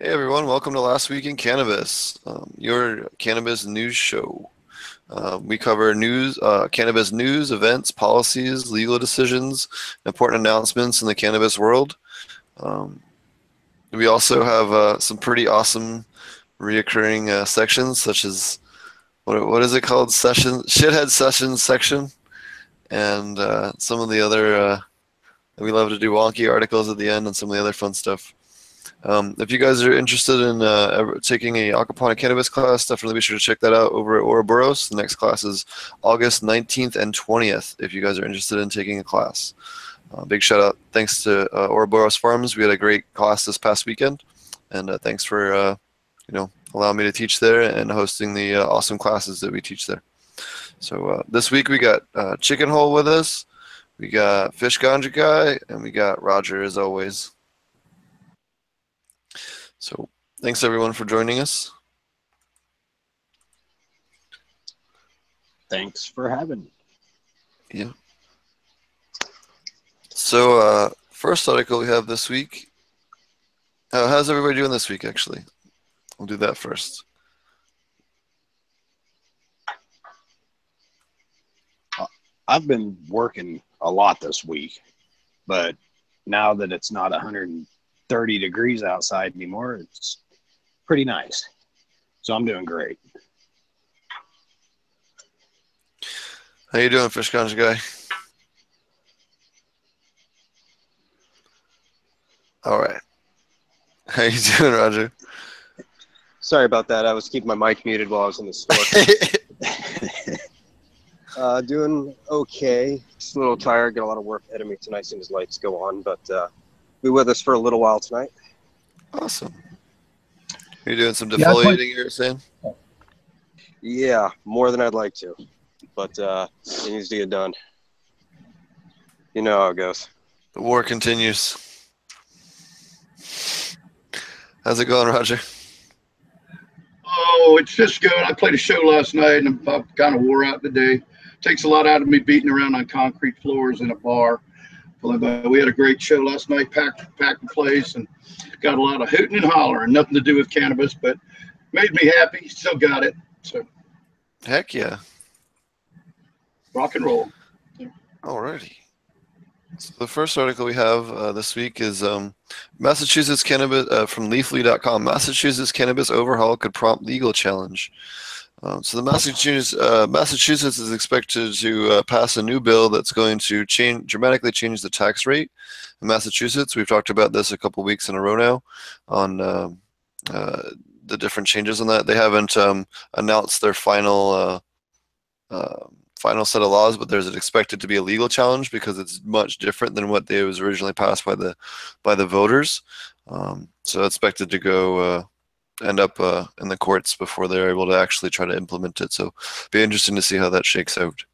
Hey everyone, welcome to Last Week in Cannabis, your cannabis news show. We cover cannabis news, events, policies, legal decisions, important announcements in the cannabis world. We also have some pretty awesome reoccurring sections, such as what is it called? Shithead Sessions section, and some of the other. We love to do wonky articles at the end and some of the other fun stuff. If you guys are interested in taking a aquaponic cannabis class, definitely be sure to check that out over at Ouroboros. The next class is August 19th and 20th if you guys are interested in taking a class. Big shout out. Thanks to Ouroboros Farms. We had a great class this past weekend. And thanks for allowing me to teach there and hosting the awesome classes that we teach there. So this week we got Chicken Hole with us. We got Fish Ganja Guy. And we got Roger as always. So thanks everyone for joining us. Thanks for having me. Yeah. So first article we have this week. How's everybody doing this week, actually? We'll do that first. I've been working a lot this week, but now that it's not 130 degrees outside anymore, it's pretty nice. So I'm doing great. How you doing, Fish Ganja Guy? All right. How you doing, Roger? Sorry about that. I was keeping my mic muted while I was in the store. Doing okay. Just a little tired. Got a lot of work ahead of me tonight as soon as lights go on, but be with us for a little while tonight. Awesome. You're doing some defoliating, you're saying? Yeah, more than I'd like to, but it needs to get done. You know how it goes. The war continues. How's it going, Roger? Oh, it's just good. I played a show last night and I'm kind of wore out today. Takes a lot out of me beating around on concrete floors in a bar. But we had a great show last night, packed the place, and got a lot of hooting and hollering. Nothing to do with cannabis, but made me happy. Still got it. So, heck yeah. Rock and roll. Alrighty. So the first article we have this week is Massachusetts cannabis from Leafly.com. Massachusetts cannabis overhaul could prompt legal challenge. So the Massachusetts is expected to pass a new bill that's going to dramatically change the tax rate in Massachusetts. We've talked about this a couple weeks in a row now on the different changes on that. They haven't announced their final set of laws, but there's expected to be a legal challenge because it's much different than what they was originally passed by the voters. So it's expected to go end up in the courts before they're able to actually try to implement it. So be interesting to see how that shakes out.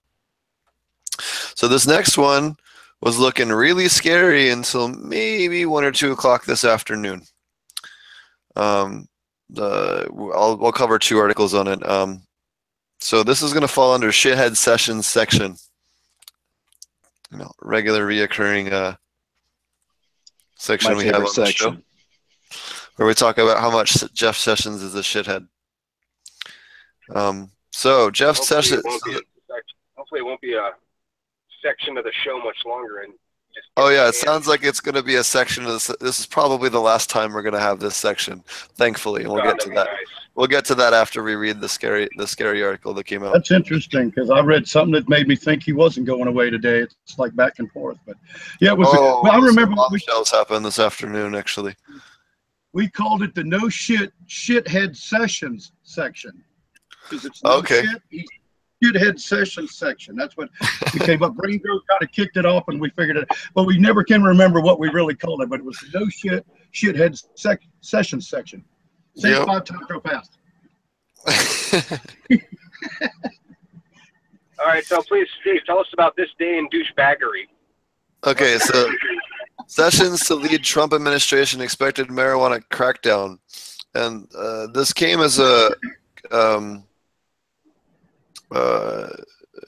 So this next one was looking really scary until maybe 1 or 2 o'clock this afternoon. We'll cover 2 articles on it. So this is going to fall under Shithead Sessions section. Regular reoccurring section we have on the show, where we talk about how much Jeff Sessions is a shithead. So Jeff Sessions. Hopefully it won't be a section of the show much longer. And oh yeah, it sounds like it's going to be a section of this. This is probably the last time we're going to have this section, thankfully. And we'll get to that. Nice. We'll get to that after we read the scary article that came out. That's interesting because I read something that made me think he wasn't going away today. It's like back and forth, but yeah, it was. I remember bombshells happened this afternoon. Actually, we called it the no shithead sessions section because it's okay. Shithead sessions section. That's what we came up. Brain Grove kind of kicked it off, and we figured it. But we never can remember what we really called it. But it was the no shithead sessions section. Say it 5 times real fast. All right, so please, Steve, tell us about this day in douchebaggery. Okay, so Sessions to lead Trump administration expected marijuana crackdown, and this came as a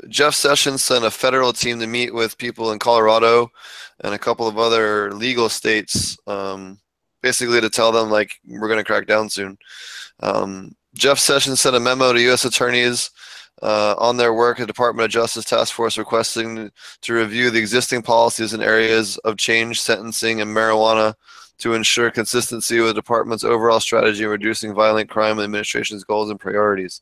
Jeff Sessions sent a federal team to meet with people in Colorado and a couple of other legal states basically to tell them like we're going to crack down soon. Jeff Sessions sent a memo to U.S. attorneys on their work at Department of Justice Task Force requesting to review the existing policies in areas of change, sentencing, and marijuana to ensure consistency with the department's overall strategy in reducing violent crime and the administration's goals and priorities.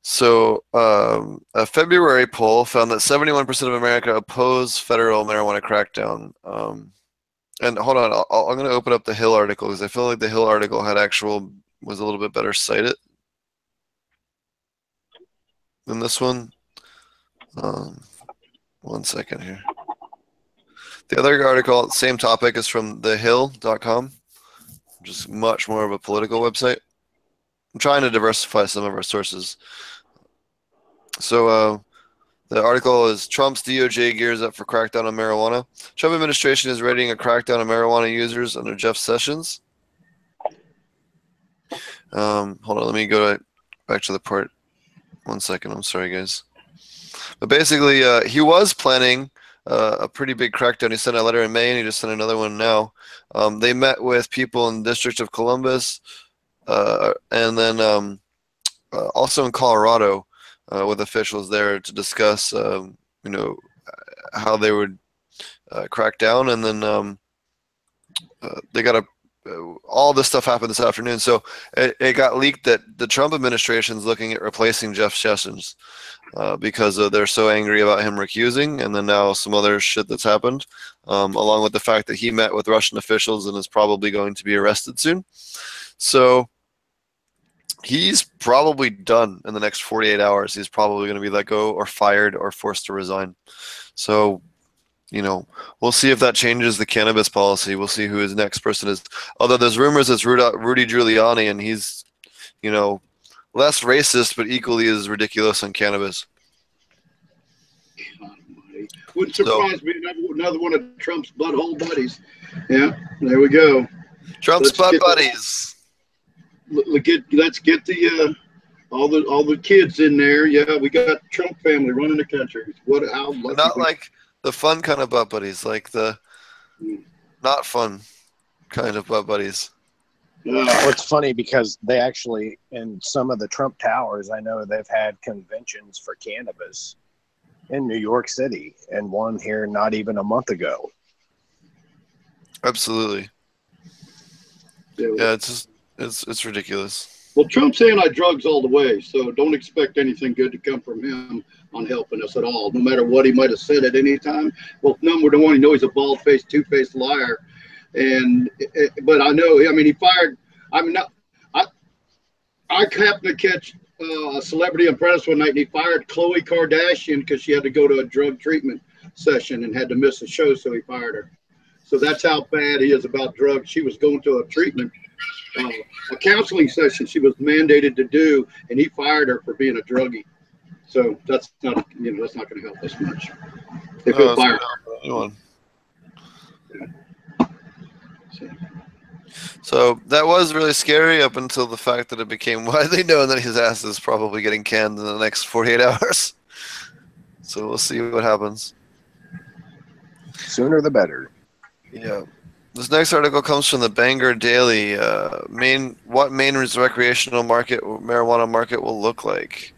So a February poll found that 71% of America oppose federal marijuana crackdown. And hold on, I'm going to open up the Hill article because I feel like the Hill article was a little bit better cited than this one. 1 second here. The other article, same topic, is from thehill.com, which is much more of a political website. I'm trying to diversify some of our sources. So the article is Trump's DOJ gears up for crackdown on marijuana. Trump administration is readying a crackdown on marijuana users under Jeff Sessions. Hold on, let me go back to the part. 1 second, I'm sorry, guys. But basically, he was planning a pretty big crackdown. He sent a letter in May, and he just sent another one now. They met with people in the District of Columbus, and then also in Colorado with officials there to discuss, how they would crack down. And then they got all this stuff happened this afternoon. So it got leaked that the Trump administration is looking at replacing Jeff Sessions because they're so angry about him recusing, and then now some other shit that's happened, along with the fact that he met with Russian officials and is probably going to be arrested soon. So he's probably done in the next 48 hours. He's probably going to be let go or fired or forced to resign. So, we'll see if that changes the cannabis policy. We'll see who his next person is. Although there's rumors it's Rudy Giuliani, and he's, less racist but equally as ridiculous on cannabis. Wouldn't surprise me. Another one of Trump's butthole buddies. Yeah, there we go. Trump's butt buddies. Let's get the all the kids in there. Yeah, we got Trump family running the country. Not like the fun kind of butt buddies, like the not fun kind of butt buddies. Well, it's funny because they actually, in some of the Trump towers, I know they've had conventions for cannabis in New York City, and one here not even a month ago. Absolutely. Yeah, it's ridiculous. Well, Trump's anti-drugs all the way, so don't expect anything good to come from him on helping us at all, no matter what he might have said at any time. Well, number one, he knows he's a bald-faced, two-faced liar. But I know, he fired. I happened to catch a Celebrity Apprentice one night, and he fired Khloe Kardashian because she had to go to a drug treatment session and had to miss a show, so he fired her. So that's how bad he is about drugs. She was going to a treatment, a counseling session she was mandated to do, and he fired her for being a druggie. So that's not going to help us much. If he'll fire her. So that was really scary up until the fact that it became widely known that his ass is probably getting canned in the next 48 hours. So we'll see what happens. Sooner the better. Yeah. This next article comes from the Bangor Daily. What Maine's recreational marijuana market will look like.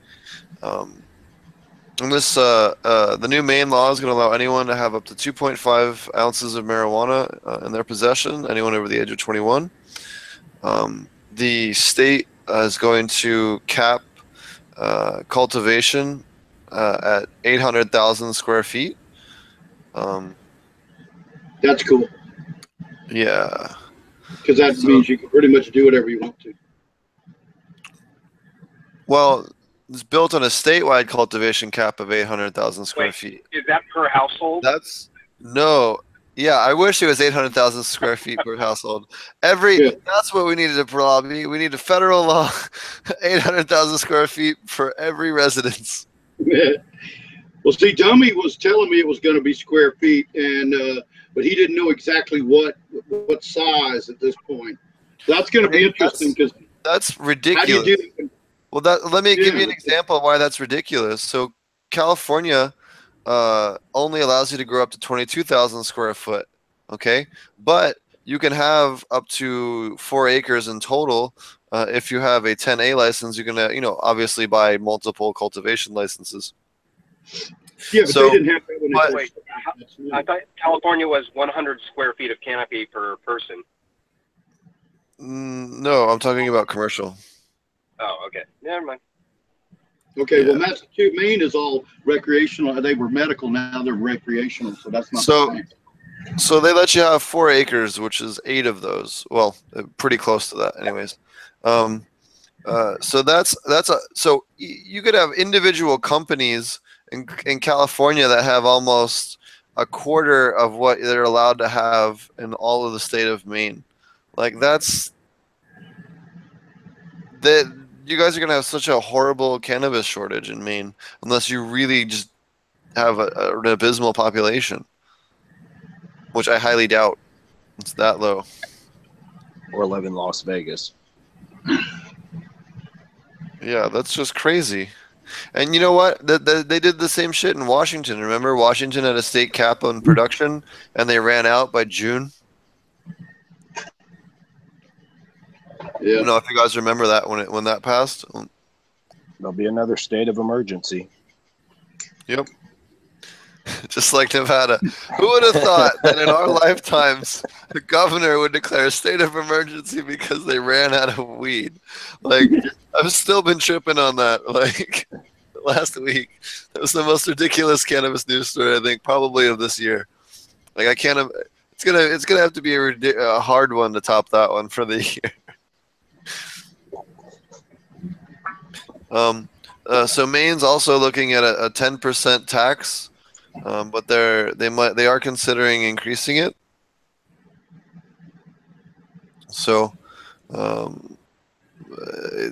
And this, the new Maine law is going to allow anyone to have up to 2.5 ounces of marijuana in their possession, anyone over the age of 21. The state is going to cap cultivation at 800,000 square feet. That's cool. Yeah. Because that means you can pretty much do whatever you want to. Well, it's built on a statewide cultivation cap of 800,000 square feet. Is that per household? Yeah, I wish it was 800,000 square feet per household. That's what we needed to lobby. We need a federal law, 800,000 square feet for every residence. Yeah. Well, see, Dummy was telling me it was going to be square feet, but he didn't know exactly what size at this point. So that's going to be interesting because that's ridiculous. How do you do? Well, let me give you an example of why that's ridiculous. So California only allows you to grow up to 22,000 square foot, okay? But you can have up to 4 acres in total. If you have a 10A license, you can, obviously buy multiple cultivation licenses. Yeah, but So, they didn't have that when but- it Wait, I thought California was 100 square feet of canopy per person. No, I'm talking about commercial. Oh, okay. Never mind. Okay, well, Yeah. Massachusetts, Maine is all recreational. They were medical, now they're recreational, so that's not So- the same. So they let you have 4 acres, which is 8 of those. Well, pretty close to that, anyways. So you could have individual companies in California that have almost a quarter of what they're allowed to have in all of the state of Maine. Like that. You guys are gonna have such a horrible cannabis shortage in Maine unless you really just have an abysmal population, which I highly doubt. It's that low. Or live in Las Vegas. Yeah, that's just crazy. And you know what? They did the same shit in Washington. Remember, Washington had a state cap on production, and they ran out by June. I Yeah. don't know if you guys remember that when that passed. There'll be another state of emergency. Yep. Just like Nevada. Who would have thought that in our lifetimes the governor would declare a state of emergency because they ran out of weed? Like, I've still been tripping on that. Like, last week, that was the most ridiculous cannabis news story I think probably of this year. Like, I can't. It's gonna have to be a hard one to top that one for the year. So Maine's also looking at a 10% tax. But they are considering increasing it. So,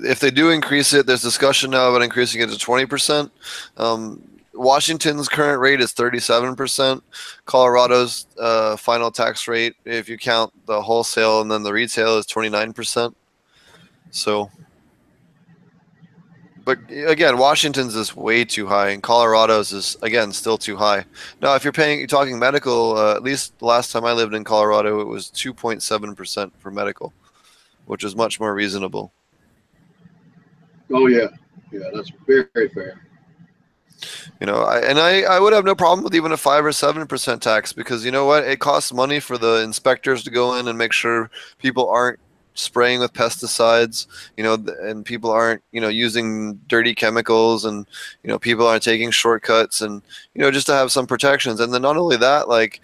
if they do increase it, there's discussion now about increasing it to 20%. Washington's current rate is 37%. Colorado's final tax rate, if you count the wholesale and then the retail, is 29%. So. But again, Washington's is way too high, and Colorado's is again still too high. Now, if you're talking medical, at least the last time I lived in Colorado, it was 2.7% for medical, which is much more reasonable. Oh, yeah. Yeah, that's very, very fair. I would have no problem with even a 5 or 7% tax because you know what? It costs money for the inspectors to go in and make sure people aren't spraying with pesticides, and people aren't, using dirty chemicals, and, people aren't taking shortcuts, and, just to have some protections. And then not only that, like,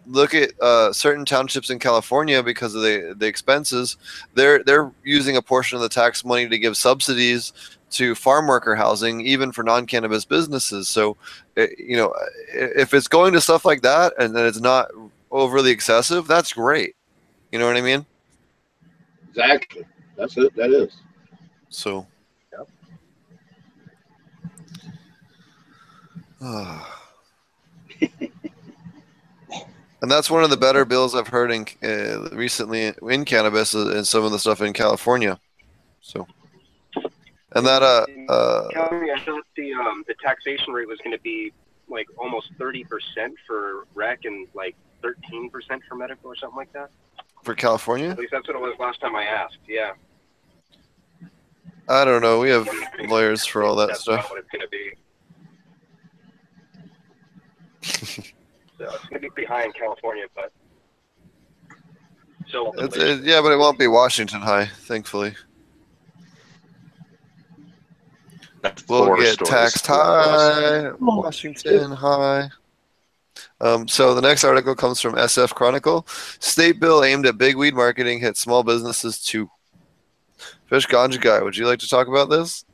look at certain townships in California because of the expenses. They're using a portion of the tax money to give subsidies to farm worker housing, even for non-cannabis businesses. So, if it's going to stuff like that and then it's not overly excessive, that's great. You know what I mean? Exactly. That's it. That is. So. Yep. And that's one of the better bills I've heard recently in cannabis and some of the stuff in California. So. And that California, I thought the taxation rate was going to be like almost 30% for rec and like 13% for medical or something like that. For California? At least that's what it was last time I asked. Yeah. I don't know. We have lawyers for all that That's stuff. not what it's going to be. So it's going to be pretty high in California, but still. Yeah, but it won't be Washington high, thankfully. We'll get taxed high, Washington high. So the next article comes from SF Chronicle. State bill aimed at big weed marketing hits small businesses too. Fish Ganja Guy, would you like to talk about this?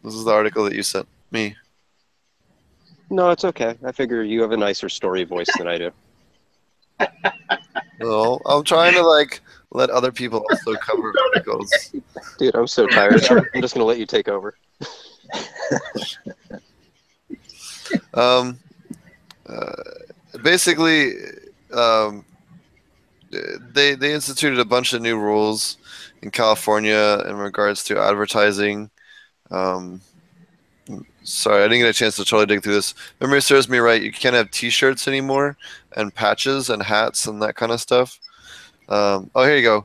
This is the article that you sent me. No, it's okay. I figure you have a nicer story voice than I do. Well, I'm trying to let other people also cover articles. Dude, I'm so tired. I'm just going to let you take over. Basically, they instituted a bunch of new rules in California in regards to advertising. Sorry, I didn't get a chance to totally dig through this. Memory serves me right. You can't have T-shirts anymore, and patches and hats and that kind of stuff. Oh, here you go.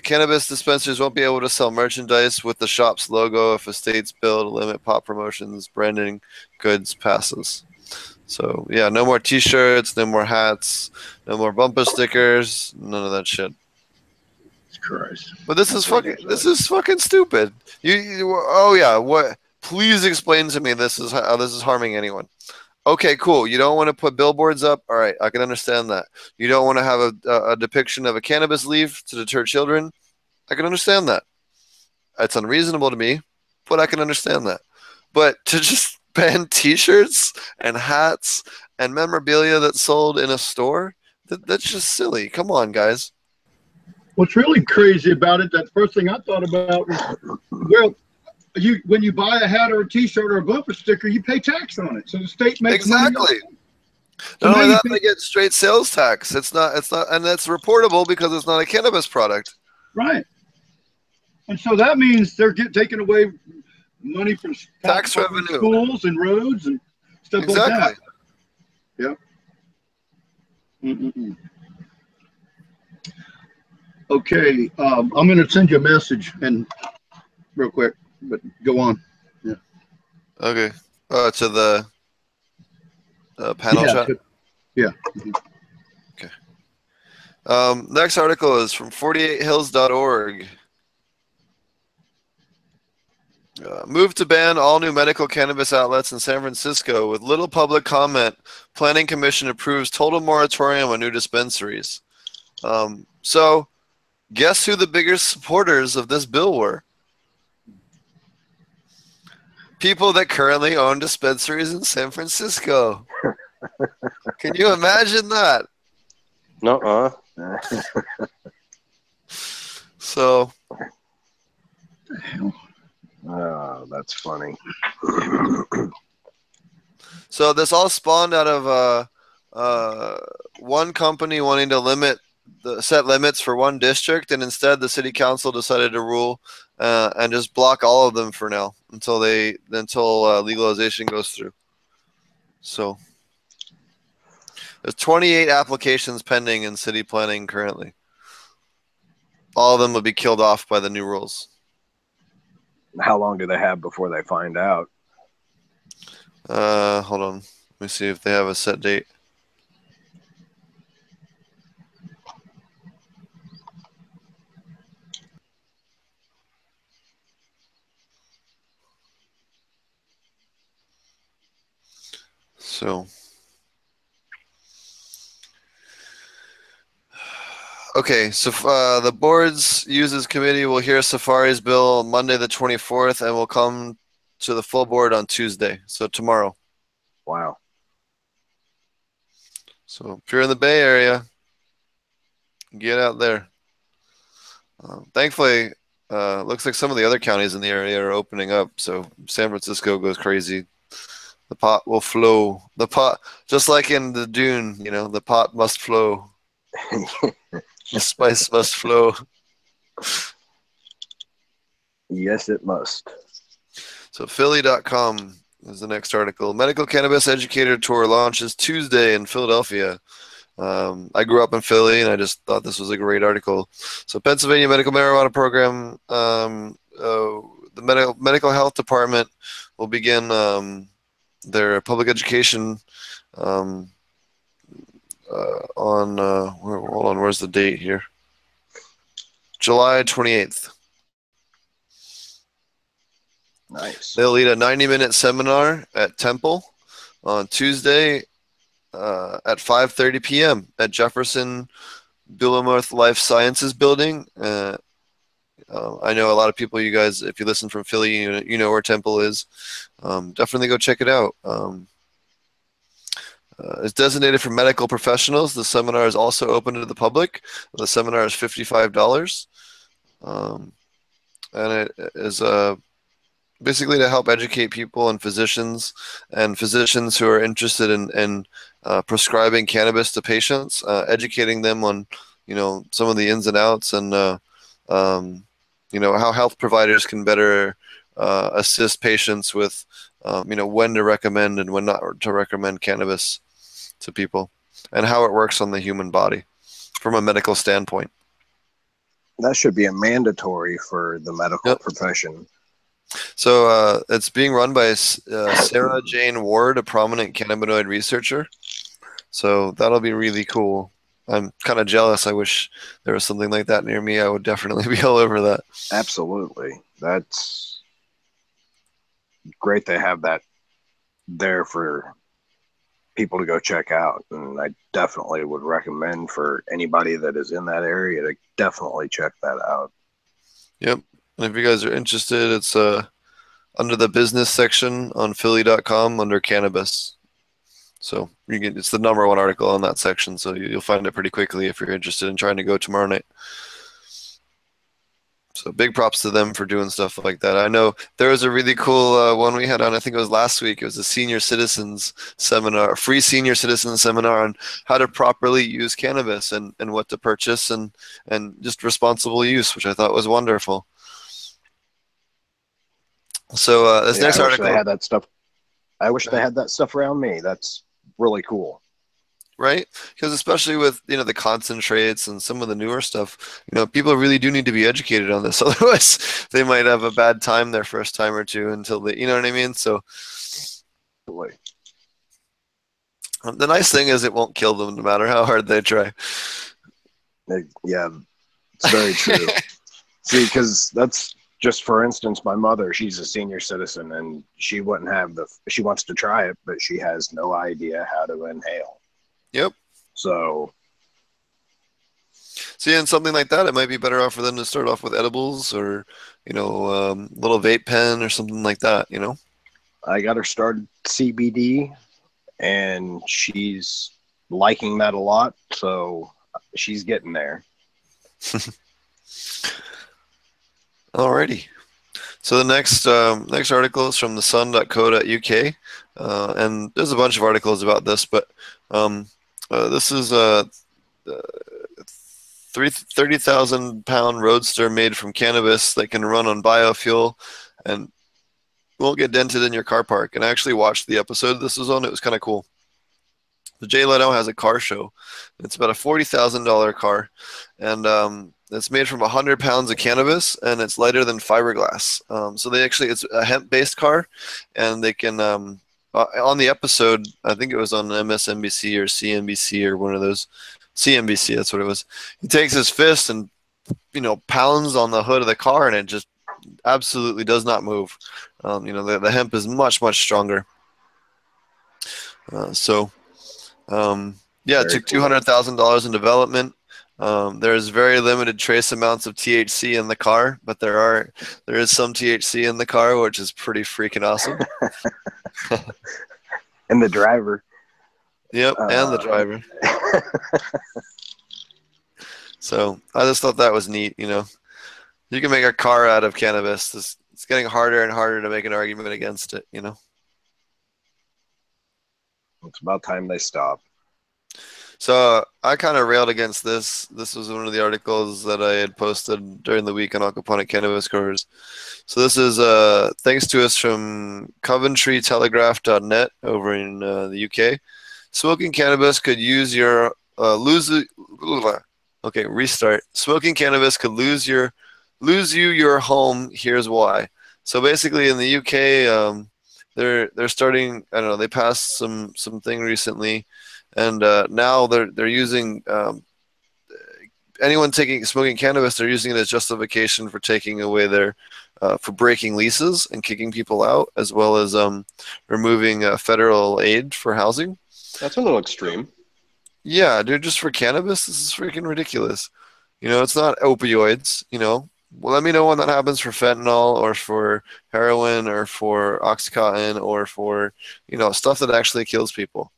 Cannabis dispensaries won't be able to sell merchandise with the shop's logo if a state's bill to limit pot promotions, branding goods passes. So yeah, no more T-shirts, no more hats, no more bumper stickers, none of that shit. Christ. But this is fucking stupid. Oh yeah, what? Please explain to me how this is harming anyone. Okay, cool. You don't want to put billboards up. All right, I can understand that. You don't want to have a depiction of a cannabis leaf to deter children. I can understand that. It's unreasonable to me, but I can understand that. But to just ban T-shirts and hats and memorabilia that's sold in a store, that's just silly. Come on, guys. What's really crazy about it, that first thing I thought about was, well, when you buy a hat or a T-shirt or a bumper sticker, you pay tax on it. So the state makes money. Exactly. So Not only that, they get straight sales tax. It's not, and that's reportable because it's not a cannabis product. Right. And so that means they're taking away money from tax revenue, schools and roads and stuff like that. Yep. Okay, I'm going to send you a message and real quick, but go on. Yeah. Okay. To the panel chat. Yeah. Okay. Next article is from 48hills.org. Move to ban all new medical cannabis outlets in San Francisco with little public comment. Planning Commission approves total moratorium on new dispensaries. So, guess who the biggest supporters of this bill were? People that currently own dispensaries in San Francisco. Can you imagine that? Nuh-uh. So. Oh, that's funny. So this all spawned out of one company wanting to set limits for one district, and instead the city council decided to rule and just block all of them for now until legalization goes through. So there's 28 applications pending in city planning currently. All of them will be killed off by the new rules. How long do they have before they find out? Hold on. Let me see if they have a set date. So, okay, so the board's uses committee will hear Safari's bill on Monday the 24th and will come to the full board on Tuesday, so tomorrow. Wow. So if you're in the Bay Area, get out there. Thankfully, looks like some of the other counties in the area are opening up, so San Francisco goes crazy. The pot will flow. The pot, just like in the Dune, the pot must flow. The spice must flow. Yes, it must. So Philly.com is the next article. Medical Cannabis Educator Tour launches Tuesday in Philadelphia. I grew up in Philly, and I just thought this was a great article. So Pennsylvania Medical Marijuana Program, the Medical Health Department will begin their public education hold on, where's the date here? July 28th. Nice. They'll lead a 90-minute seminar at Temple on Tuesday at 5:30 p.m. at Jefferson Billimuth Life Sciences Building. I know a lot of people, you guys, if you listen from Philly, you know where Temple is. Definitely go check it out. It's designated for medical professionals. The seminar is also open to the public. The seminar is $55. And it is basically to help educate people and physicians who are interested in prescribing cannabis to patients, educating them on, some of the ins and outs and, how health providers can better assist patients with, when to recommend and when not to recommend cannabis to people. and how it works on the human body from a medical standpoint. That should be a mandatory for the medical profession. So it's being run by Sarah Jane Ward, a prominent cannabinoid researcher. So that'll be really cool. I'm kind of jealous. I wish there was something like that near me. I would definitely be all over that. Absolutely. That's great they have that there for people to go check out. And I definitely would recommend for anybody that is in that area to definitely check that out. Yep. And if you guys are interested, it's under the business section on Philly.com under cannabis. So it's the #1 article on that section. So you'll find it pretty quickly if you're interested in trying to go tomorrow night. So big props to them for doing stuff like that. I know there was a really cool one we had on, I think it was last week. It was a senior citizens seminar, a free senior citizens seminar on how to properly use cannabis and what to purchase and just responsible use, which I thought was wonderful. So this next article. They had that stuff. I wish they had that stuff around me. That's really cool. Right? Because especially with, the concentrates and some of the newer stuff, people really do need to be educated on this. Otherwise, they might have a bad time their first time or two until they, you know what I mean? So the nice thing is it won't kill them no matter how hard they try. Yeah, it's very true. See, because that's just, for instance, my mother, she's a senior citizen and she she wants to try it, but she has no idea how to inhale. Yep. So, see, and something like that, it might be better off for them to start off with edibles or, little vape pen or something like that, I got her started CBD and she's liking that a lot. So she's getting there. Alrighty. So the next article is from thesun.co.uk, and there's a bunch of articles about this, but this is a 30,000-pound roadster made from cannabis that can run on biofuel and won't get dented in your car park. And I actually watched the episode this was on. It was kind of cool. The Jay Leno has a car show. It's about a $40,000 car, and it's made from 100 pounds of cannabis, and it's lighter than fiberglass. So it's a hemp-based car, and they can on the episode, I think it was on MSNBC or CNBC or one of those, CNBC, that's what it was. He takes his fist and pounds on the hood of the car, and it just absolutely does not move. The hemp is much, much stronger. It took $200,000 in development. There's very limited trace amounts of THC in the car, but there is some THC in the car, which is pretty freaking awesome. And the driver. Yep, and the driver. So I just thought that was neat. You can make a car out of cannabis. It's getting harder and harder to make an argument against it. It's about time they stop. So I kind of railed against this. This was one of the articles that I had posted during the week on aquaponic cannabis growers. So this is thanks to us from CoventryTelegraph.net over in the UK. Smoking cannabis could use your restart. Smoking cannabis could lose you your home. Here's why. So basically, in the UK, they're starting. I don't know. They passed some thing recently. And now they're using anyone smoking cannabis. They're using it as justification for taking away for breaking leases and kicking people out, as well as removing federal aid for housing. That's a little extreme. Yeah, dude, just for cannabis, this is freaking ridiculous. It's not opioids. Well, let me know when that happens for fentanyl or for heroin or for Oxycontin or for stuff that actually kills people.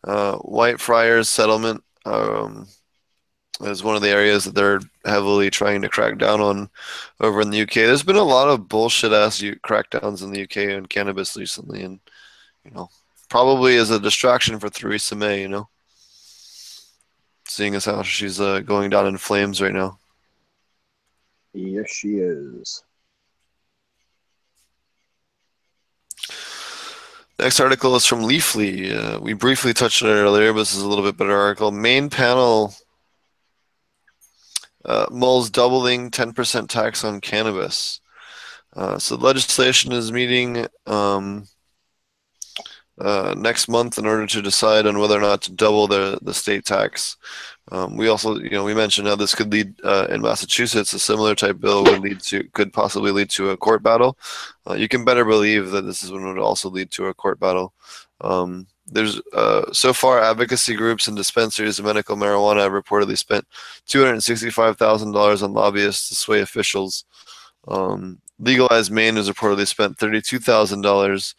Whitefriars settlement is one of the areas that they're heavily trying to crack down on over in the UK. There's been a lot of bullshit ass crackdowns in the UK on cannabis recently, and probably as a distraction for Theresa May, seeing as how she's going down in flames right now. Yes, she is. Next article is from Leafly. We briefly touched on it earlier, but this is a little bit better article. Maine panel mulls doubling 10% tax on cannabis. So legislation is meeting next month in order to decide on whether or not to double the state tax. We also, we mentioned how this could lead in Massachusetts. A similar type bill could possibly lead to a court battle. You can better believe that this is one would also lead to a court battle. There's so far advocacy groups and dispensaries of medical marijuana have reportedly spent $265,000 on lobbyists to sway officials. Legalized Maine has reportedly spent $32,000.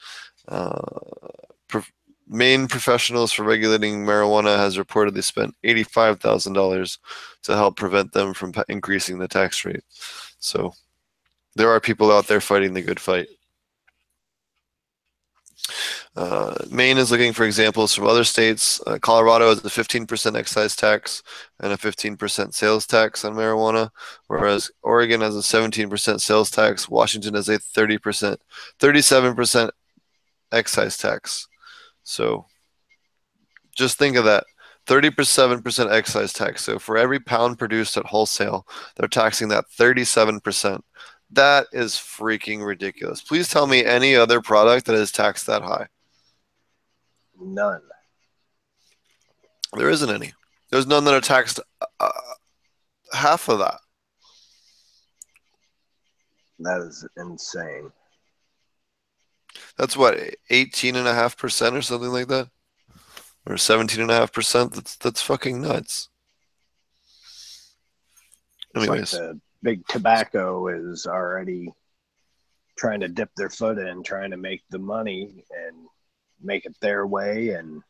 Maine professionals for regulating marijuana has reportedly spent $85,000 to help prevent them from increasing the tax rate. So there are people out there fighting the good fight. Maine is looking for examples from other states. Colorado has a 15% excise tax and a 15% sales tax on marijuana, whereas Oregon has a 17% sales tax. Washington has a 37% excise tax. So just think of that. 37% excise tax. So for every pound produced at wholesale, they're taxing that 37%. That is freaking ridiculous. Please tell me any other product that is taxed that high. None. There isn't any. There's none that are taxed half of that. That is insane. That's what, 18.5% or something like that? Or 17.5%? That's fucking nuts. Anyways. It's like the big tobacco is already trying to dip their foot in, trying to make the money and make it their way and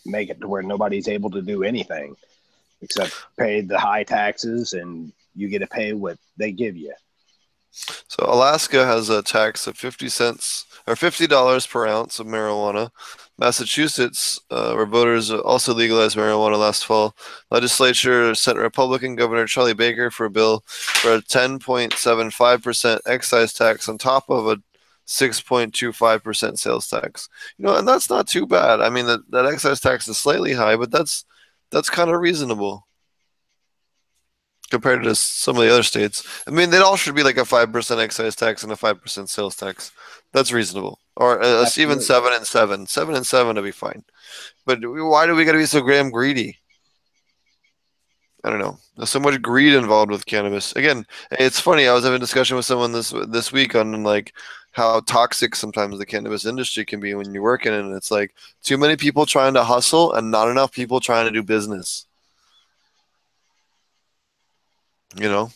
make it to where nobody's able to do anything except pay the high taxes, and you get to pay what they give you. So Alaska has a tax of 50 cents or $50 per ounce of marijuana. Massachusetts, where voters also legalized marijuana last fall, legislature sent Republican Governor Charlie Baker for a bill for a 10.75% excise tax on top of a 6.25% sales tax. And that's not too bad. I mean, that excise tax is slightly high, but that's kind of reasonable compared to some of the other states. I mean, they all should be like a 5% excise tax and a 5% sales tax. That's reasonable. Or even 7 and 7. 7 and 7 would be fine. But why do we got to be so damn greedy? I don't know. There's so much greed involved with cannabis. Again, it's funny. I was having a discussion with someone this week on like how toxic sometimes the cannabis industry can be when you're working in it. It's like too many people trying to hustle and not enough people trying to do business. And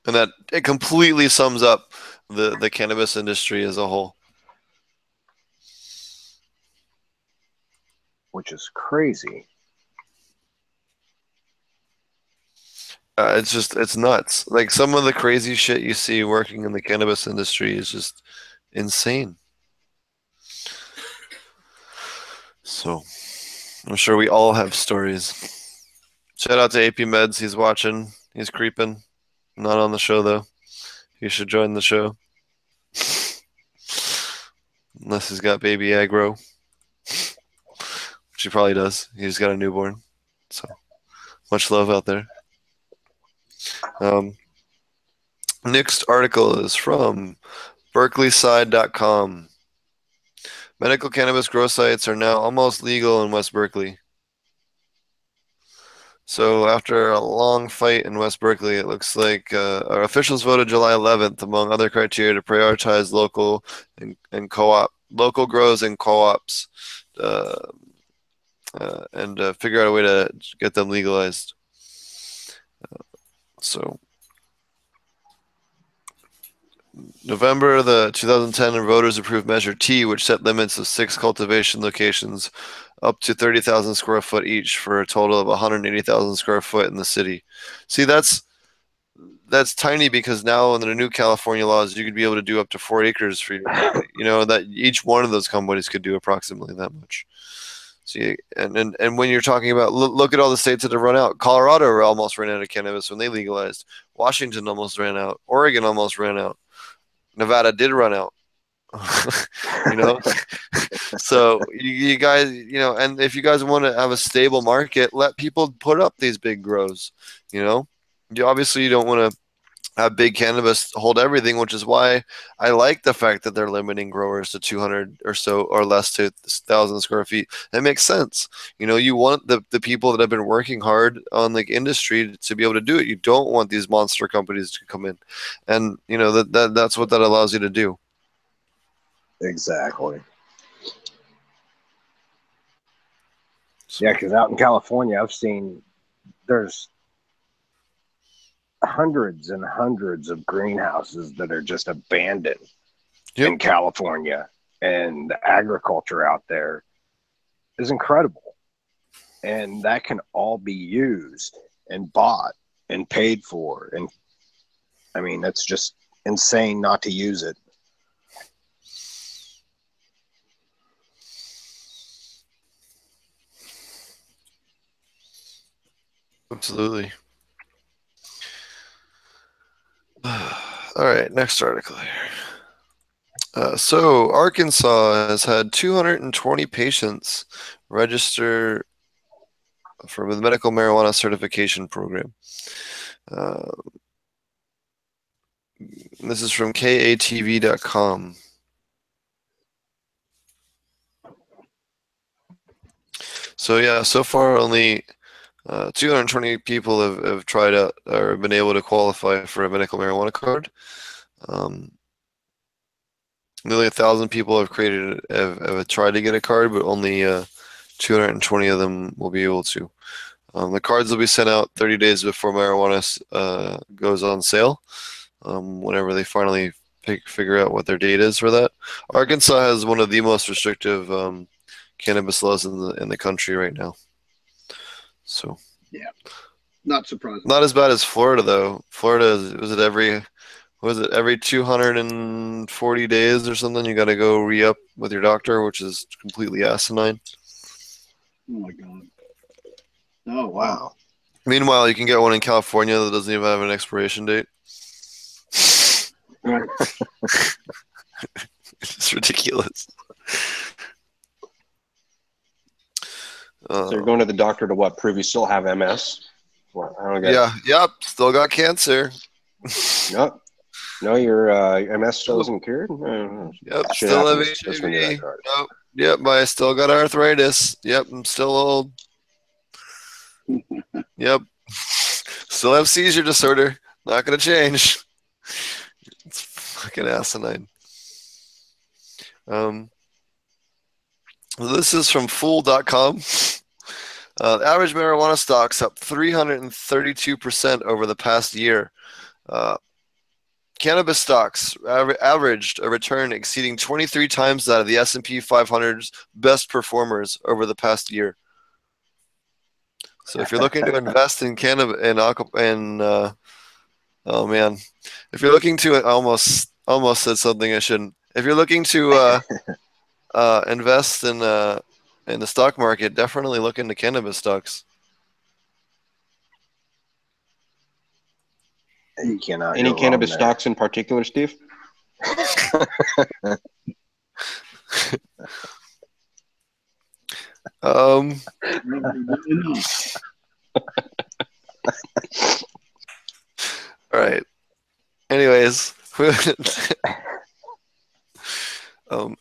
that it completely sums up the cannabis industry as a whole. Which is crazy. It's nuts. Like some of the crazy shit you see working in the cannabis industry is just insane. So I'm sure we all have stories. Shout out to AP Meds. He's watching. He's creeping. Not on the show, though. He should join the show. Unless he's got baby aggro. Which he probably does. He's got a newborn. So, much love out there. Next article is from BerkeleySide.com. Medical cannabis grow sites are now almost legal in West Berkeley. So after a long fight in West Berkeley, it looks like our officials voted July 11th, among other criteria, to prioritize local local grows and co-ops, and figure out a way to get them legalized. So November the 2010 voters approved Measure T, which set limits of 6 cultivation locations up to 30,000 square foot each for a total of 180,000 square foot in the city. See, that's tiny because now under the new California laws, you could be able to do up to 4 acres for that each one of those companies could do approximately that much. See, and when you're talking about, look at all the states that have run out. Colorado almost ran out of cannabis when they legalized. Washington almost ran out. Oregon almost ran out. Nevada did run out. you know. So you guys, you know, and if you guys want to have a stable market, let people put up these big grows. You know, you obviously you don't want to have big cannabis hold everything, which is why I like the fact that they're limiting growers to 200 or so or less to 1,000 square feet. That makes sense. You know, you want the people that have been working hard on the industry to be able to do it. You don't want these monster companies to come in, and you know that's what that allows you to do. Exactly. Yeah, because out in California, I've seen there's hundreds and hundreds of greenhouses that are just abandoned in California, and the agriculture out there is incredible, and that can all be used and bought and paid for, and I mean that's just insane not to use it. Absolutely. All right, next article here. So Arkansas has had 220 patients register for the medical marijuana certification program. This is from katv.com. So yeah, so far only 220 people have tried out or been able to qualify for a medical marijuana card. Nearly 1,000 people have tried to get a card, but only 220 of them will be able to. The cards will be sent out 30 days before marijuana goes on sale, whenever they finally figure out what their date is for that. Arkansas has one of the most restrictive cannabis laws in the country right now. So yeah, not surprising. Not as bad as Florida though. Florida was it every 240 days or something? You got to go re-up with your doctor, which is completely asinine. Oh my god. Oh wow. Meanwhile, you can get one in California that doesn't even have an expiration date. Right. It's ridiculous. So you're going to the doctor to what? Prove you still have MS? Well, I don't get it. Yep. Still got cancer. Nope. No, your MS still isn't cured? Yep. Shit Still have happens. Let's renew that HIV. card. Nope. Yep. I still got arthritis. Yep. I'm still old. Yep. Still have seizure disorder. Not going to change. It's fucking asinine. This is from Fool.com. Average marijuana stocks up 332% over the past year. Cannabis stocks averaged a return exceeding 23 times that of the S&P 500's best performers over the past year. So if you're looking to invest in cannabis oh man, if you're looking to almost said something I shouldn't. If you're looking to invest in the stock market, definitely look into cannabis stocks. You cannot. Any cannabis stocks in particular, Steve? All right. Anyways,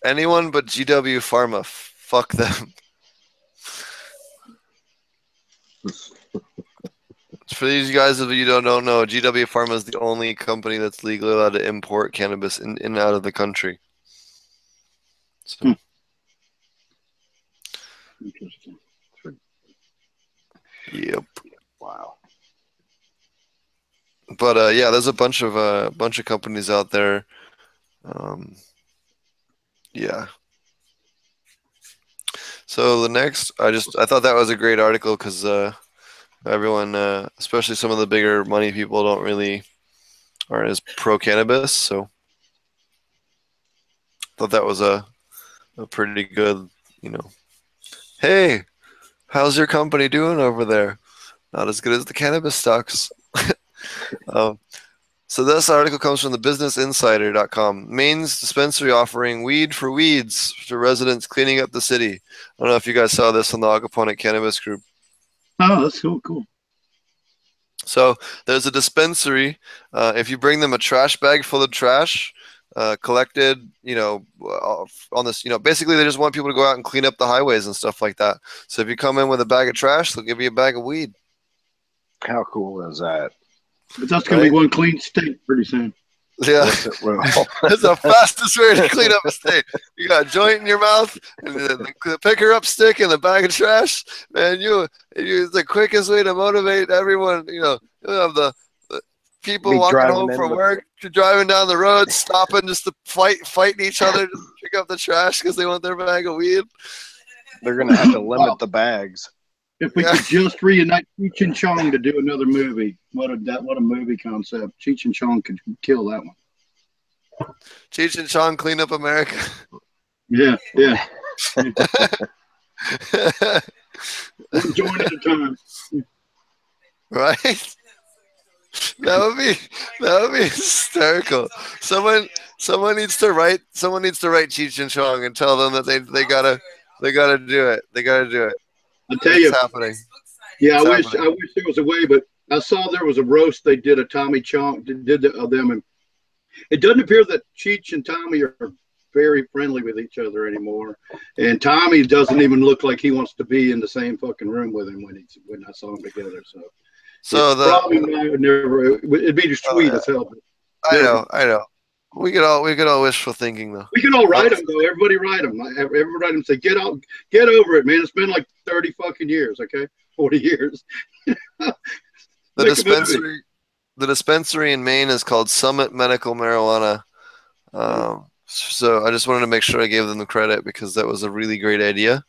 anyone but GW Pharma, fuck them. For these guys of you don't know, GW Pharma is the only company that's legally allowed to import cannabis in and out of the country. So. Interesting. Yep. Wow. But yeah, there's a bunch of companies out there. Yeah. So the next, I thought that was a great article because everyone, especially some of the bigger money people, aren't as pro cannabis. So thought that was a pretty good, hey, how's your company doing over there? Not as good as the cannabis stocks. So this article comes from the businessinsider.com. Maine's dispensary offering weed for weeds to residents cleaning up the city. I don't know if you guys saw this on the Aquaponic Cannabis group. Oh, that's so cool. So there's a dispensary. If you bring them a trash bag full of trash, collected, on this, basically they just want people to go out and clean up the highways and stuff like that. So if you come in with a bag of trash, they'll give you a bag of weed. How cool is that? But that's going to be one clean state pretty soon. Yeah, Yes, it will. that's the fastest way to clean up a state. You got a joint in your mouth, and the picker up stick, and a bag of trash. Man, it's the quickest way to motivate everyone. You have the people Be walking driving home in from with- work, driving down the road, stopping just to fighting each other to pick up the trash because they want their bag of weed. They're going to have to limit the bags. If we could just reunite Cheech and Chong to do another movie, what a movie concept. Cheech and Chong could kill that one. Cheech and Chong clean up America. Yeah. One joint at a time. Right? That would be hysterical. Someone needs to write Cheech and Chong and tell them that they gotta do it. They gotta do it. I'll tell you, it's happening. Yeah, I It's wish happening. there was a way, but I saw there was a roast they did of Tommy Chong of them, and it doesn't appear that Cheech and Tommy are very friendly with each other anymore. And Tommy doesn't even look like he wants to be in the same fucking room with him when I saw them together. So it'd be sweet as hell. I know. We could all wishful thinking though. We can all write them though. Everybody write them. Everybody write them. Say get over it, man. It's been like 30 fucking years. Okay, 40 years. The dispensary in Maine is called Summit Medical Marijuana. So I just wanted to make sure I gave them the credit because that was a really great idea.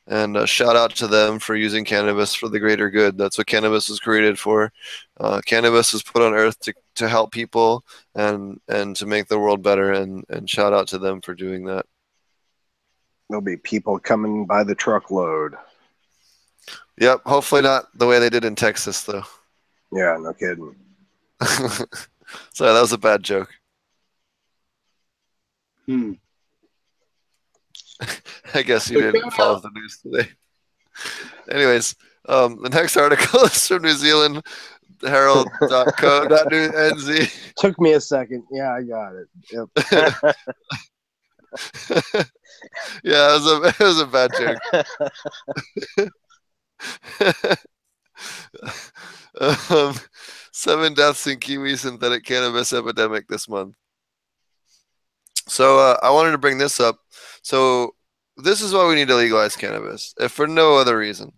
And shout out to them for using cannabis for the greater good. That's what cannabis was created for. Cannabis was put on earth to help people and to make the world better. And shout out to them for doing that. There'll be people coming by the truckload. Yep. Hopefully not the way they did in Texas, though. Yeah, no kidding. Sorry, that was a bad joke. I guess you didn't follow the news today. Anyways, the next article is from New Zealand Herald.co.nz. Took me a second. Yeah, I got it. Yep. Yeah, it was a bad joke. 7 deaths in Kiwi synthetic cannabis epidemic this month. So I wanted to bring this up. So this is why we need to legalize cannabis, if for no other reason.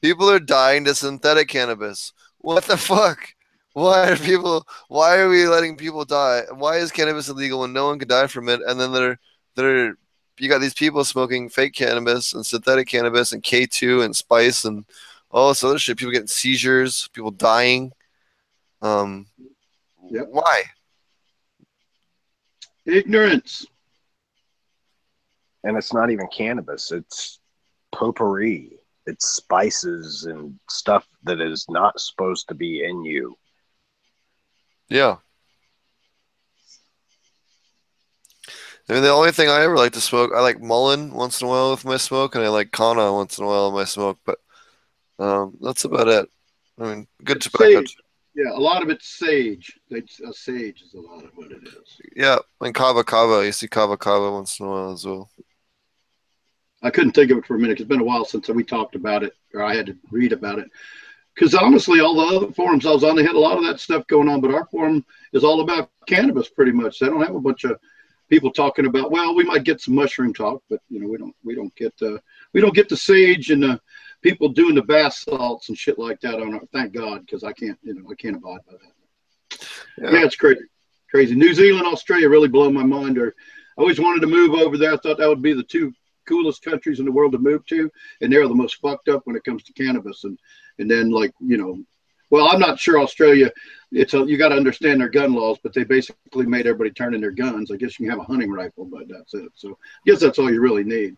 People are dying to synthetic cannabis. What the fuck? Why are we letting people die? Why is cannabis illegal when no one could die from it? And then you got these people smoking fake cannabis and synthetic cannabis and K2 and spice and all this other shit. People getting seizures, people dying. Yep. Why? Ignorance. And it's not even cannabis. It's potpourri. It's spices and stuff that is not supposed to be in you. Yeah. I mean, the only thing I ever like to smoke, I like Mullen once in a while with my smoke, and I like Kana once in a while with my smoke, but that's about it. I mean, good tobacco. Sage. Yeah, a lot of it's sage. Sage is a lot of what it is. Yeah, and Kava Kava. You see Kava Kava once in a while as well. I couldn't think of it for a minute. It's been a while since we talked about it, or I had to read about it. Because honestly, all the other forums I was on, they had a lot of that stuff going on, but our forum is all about cannabis pretty much. They don't have a bunch of people talking about. Well, we might get some mushroom talk, but we don't get the sage and the people doing the bath salts and shit like that on it. Thank God, because I can't abide by that. Yeah, it's crazy. New Zealand, Australia really blow my mind. I always wanted to move over there. I thought that would be the two coolest countries in the world to move to, and they're the most fucked up when it comes to cannabis. And then well, I'm not sure Australia. You got to understand their gun laws, but they basically made everybody turn in their guns. I guess you can have a hunting rifle, but that's it. So I guess that's all you really need.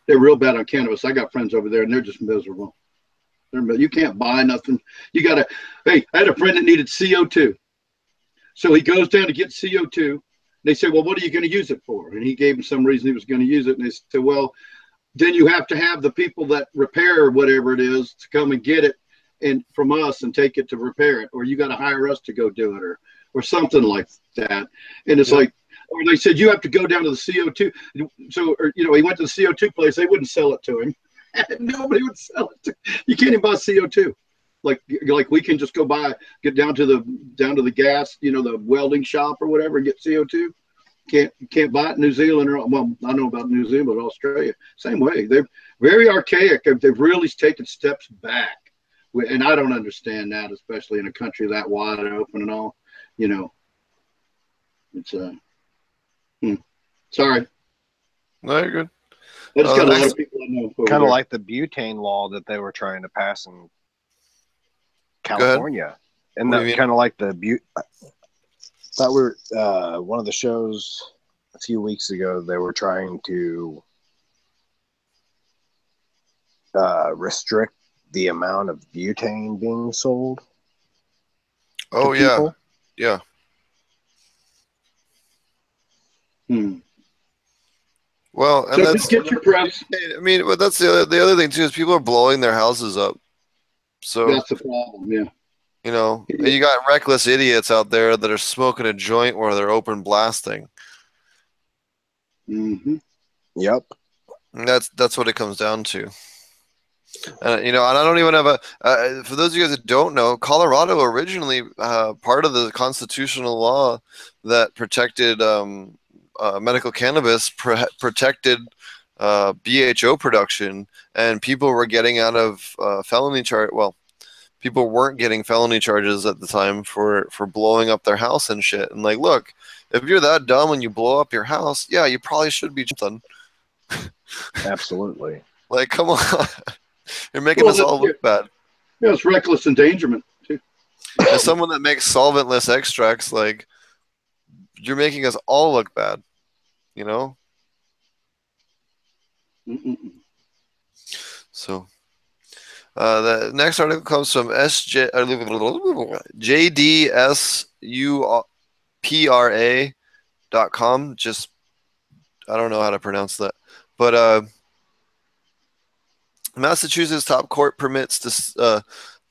They're real bad on cannabis. I got friends over there, and they're just miserable. You can't buy nothing. Hey, I had a friend that needed CO2. So he goes down to get CO2. They say, well, what are you going to use it for? And he gave him some reason he was going to use it. And they said, well, then you have to have the people that repair whatever it is to come and get it and from us and take it to repair it, or you got to hire us to go do it, or something like that. And it's like, or they said you have to go down to the CO2. So, or, he went to the CO2 place. They wouldn't sell it to him. Nobody would sell it to. You can't even buy CO2. Like we can just get down to the gas, the welding shop or whatever, and get CO2. Can't buy it in New Zealand, or, well, I know about New Zealand, but Australia, same way. They're very archaic. They've really taken steps back, and I don't understand that, especially in a country that wide open and all. It's sorry. No, you're good. I just got a lot of people I know. Kind of like the butane law that they were trying to pass in California, and that kind of like the thought we were one of the shows a few weeks ago. They were trying to restrict the amount of butane being sold. Oh yeah, yeah. Well, and so that's just get your press. I mean, but that's the other thing too is people are blowing their houses up. So that's the problem. Yeah. And you got reckless idiots out there that are smoking a joint where they're open blasting. Mm-hmm. Yep. And that's what it comes down to. And I don't even have for those of you guys that don't know, Colorado originally part of the constitutional law that protected medical cannabis protected BHO production, and people were getting out of felony charge. Well, people weren't getting felony charges at the time for blowing up their house and shit. And like, look, if you're that dumb and you blow up your house, yeah, you probably should be something. Absolutely. Like, come on. You're making us all look bad. Yeah, it's reckless endangerment too. As someone that makes solventless extracts, like, you're making us all look bad. So the next article comes from JDSUPRA.com. Just, I don't know how to pronounce that, but Massachusetts top court permits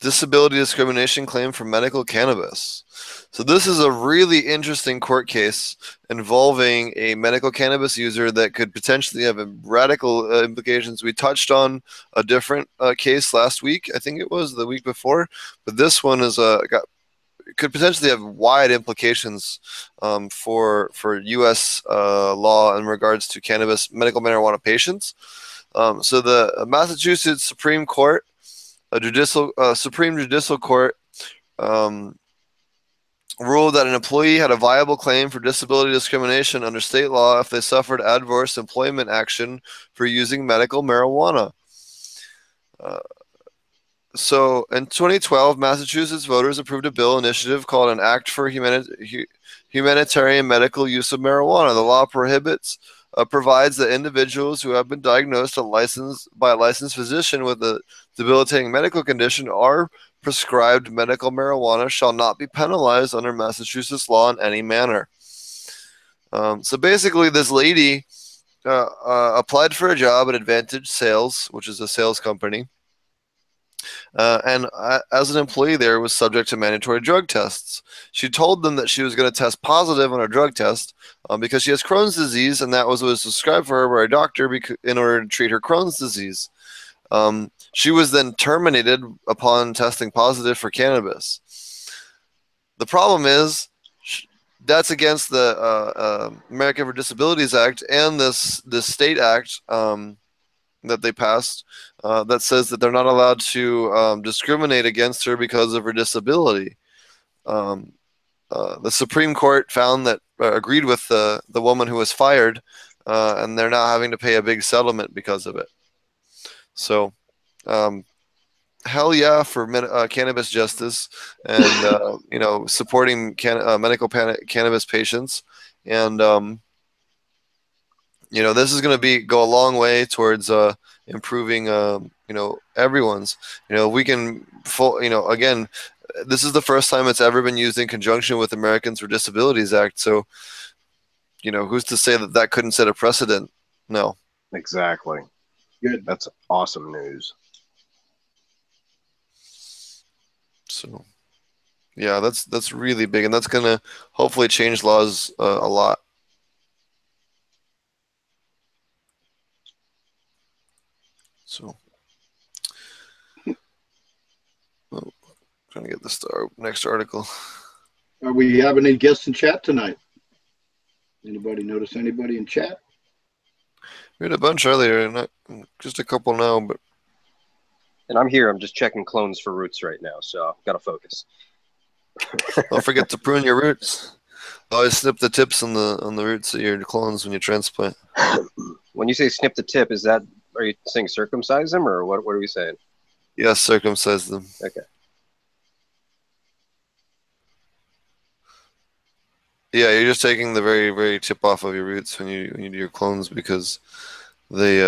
disability discrimination claim for medical cannabis. So this is a really interesting court case involving a medical cannabis user that could potentially have radical implications. We touched on a different case last week. I think it was the week before, but this one is could potentially have wide implications for U.S. law in regards to cannabis medical marijuana patients. So the Massachusetts Supreme Court, Supreme Judicial Court, ruled that an employee had a viable claim for disability discrimination under state law if they suffered adverse employment action for using medical marijuana. So in 2012, Massachusetts voters approved a bill initiative called an Act for Humanitarian Medical Use of Marijuana. The law provides that individuals who have been diagnosed by a licensed physician with a debilitating medical condition or prescribed medical marijuana shall not be penalized under Massachusetts law in any manner. So basically, this lady applied for a job at Advantage Sales, which is a sales company, and as an employee there was subject to mandatory drug tests. She told them that she was going to test positive on her drug test because she has Crohn's disease, and that was what was prescribed for her by a doctor in order to treat her Crohn's disease. She was then terminated upon testing positive for cannabis. The problem is that's against the American with Disabilities Act and this state act that they passed that says that they're not allowed to discriminate against her because of her disability. The Supreme Court found that agreed with the woman who was fired, and they're now having to pay a big settlement because of it. So, hell yeah for cannabis justice and supporting medical cannabis patients, and this is going to go a long way towards improving everyone's. We can again, this is the first time it's ever been used in conjunction with Americans with Disabilities Act. So, who's to say that that couldn't set a precedent? No. Exactly. Good. That's awesome news. So, yeah, that's really big, and that's gonna hopefully change laws a lot. So, trying to get this next article. Are we having any guests in chat tonight? Anybody notice anybody in chat? We had a bunch earlier, not just a couple now, but. And I'm here. I'm just checking clones for roots right now, so I've got to focus. Don't forget to prune your roots. Always snip the tips on the roots of your clones when you transplant. When you say snip the tip, are you saying circumcise them, or what are we saying? Yes, circumcise them. Okay. Yeah, you're just taking the very, very tip off of your roots when you do your clones, because they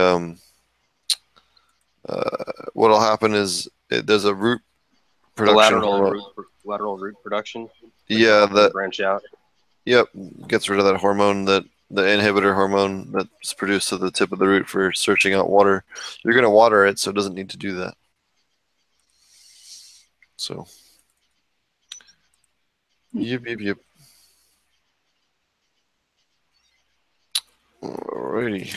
what'll happen is there's a root production lateral root production. Yeah, that branch out. Yep, gets rid of that hormone, the inhibitor hormone that's produced at the tip of the root for searching out water. You're going to water it, so it doesn't need to do that. So, yep. Alrighty.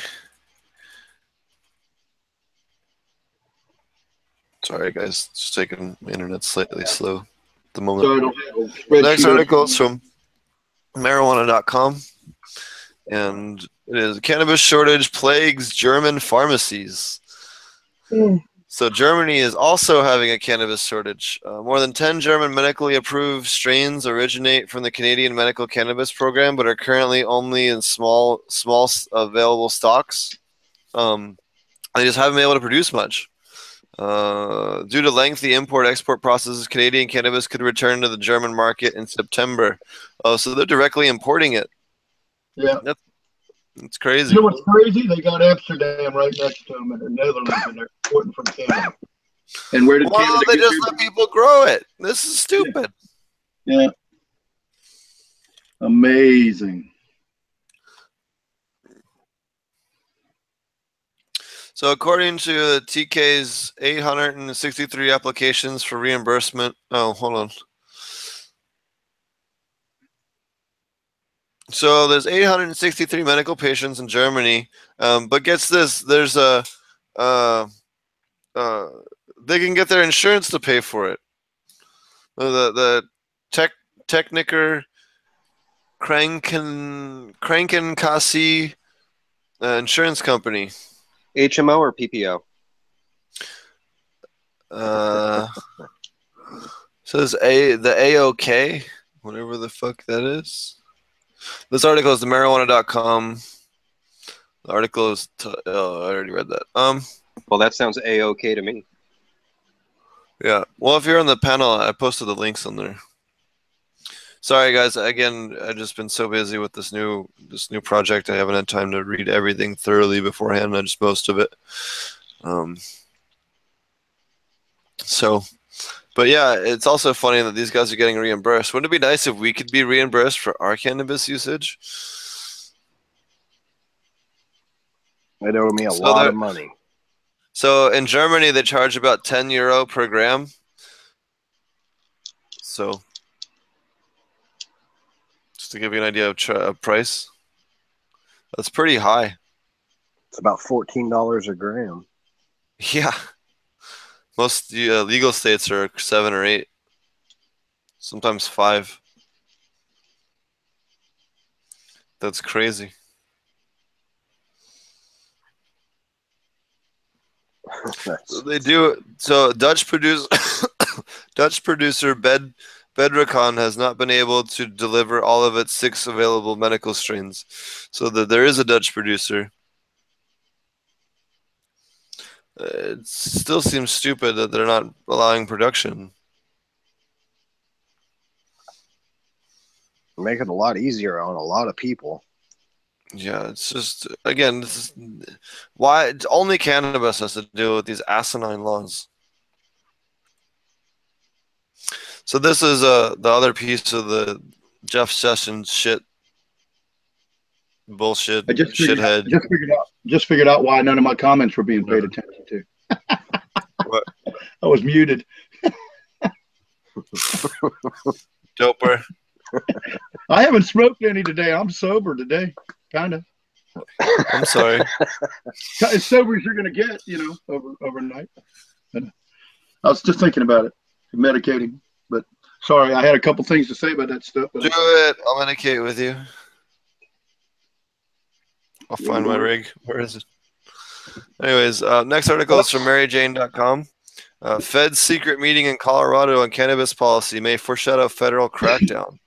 Sorry, guys. Just taking my internet slightly slow at the moment. So I don't have a spreadsheet. Next article is from marijuana.com. And it is cannabis shortage plagues German pharmacies. So Germany is also having a cannabis shortage. More than 10 German medically approved strains originate from the Canadian Medical Cannabis Program, but are currently only in small available stocks. They just haven't been able to produce much. Due to lengthy import-export processes, Canadian cannabis could return to the German market in September. So they're directly importing it. Yeah. It's crazy. You know what's crazy? They got Amsterdam right next to them in the Netherlands, and they're importing from Canada. And where did Canada they just let people grow it. This is stupid. Yeah. Amazing. So according to TK's 863 applications for reimbursement. Oh, hold on. So there's 863 medical patients in Germany, but gets this, there's they can get their insurance to pay for it. The Techniker Krankenkasse insurance company. HMO or PPO? Says the AOK, whatever the fuck that is. This article is the marijuana.com. The article is I already read that. Well, that sounds A-OK to me. Yeah. Well, if you're on the panel, I posted the links on there. Sorry, guys. Again, I've just been so busy with this new project. I haven't had time to read everything thoroughly beforehand. I just most of it. But yeah, it's also funny that these guys are getting reimbursed. Wouldn't it be nice if we could be reimbursed for our cannabis usage? It owe me a lot of money. So in Germany, they charge about €10 per gram. So just to give you an idea of price, that's pretty high. It's about $14 a gram. Yeah. Most legal states are 7 or 8, sometimes 5. That's crazy. So they do. So Dutch producer Bedricon has not been able to deliver all of its 6 available medical strains. So there is a Dutch producer. It still seems stupid that they're not allowing production. Make it a lot easier on a lot of people. Yeah, it's just, again, this is why only cannabis has to deal with these asinine laws. So this is the other piece of the Jeff Sessions shit bullshit I shithead. just figured out why none of my comments were being paid attention to. What? I was muted. Doper. I haven't smoked any today. I'm sober today, kind of. I'm sorry. As sober as you're gonna get, overnight. I was just thinking about it, medicating. But sorry, I had a couple things to say about that stuff. But Do it. I'll medicate with you. I'll find my rig. Where is it? Anyways, next article is from MaryJane.com. Fed's secret meeting in Colorado on cannabis policy may foreshadow federal crackdown.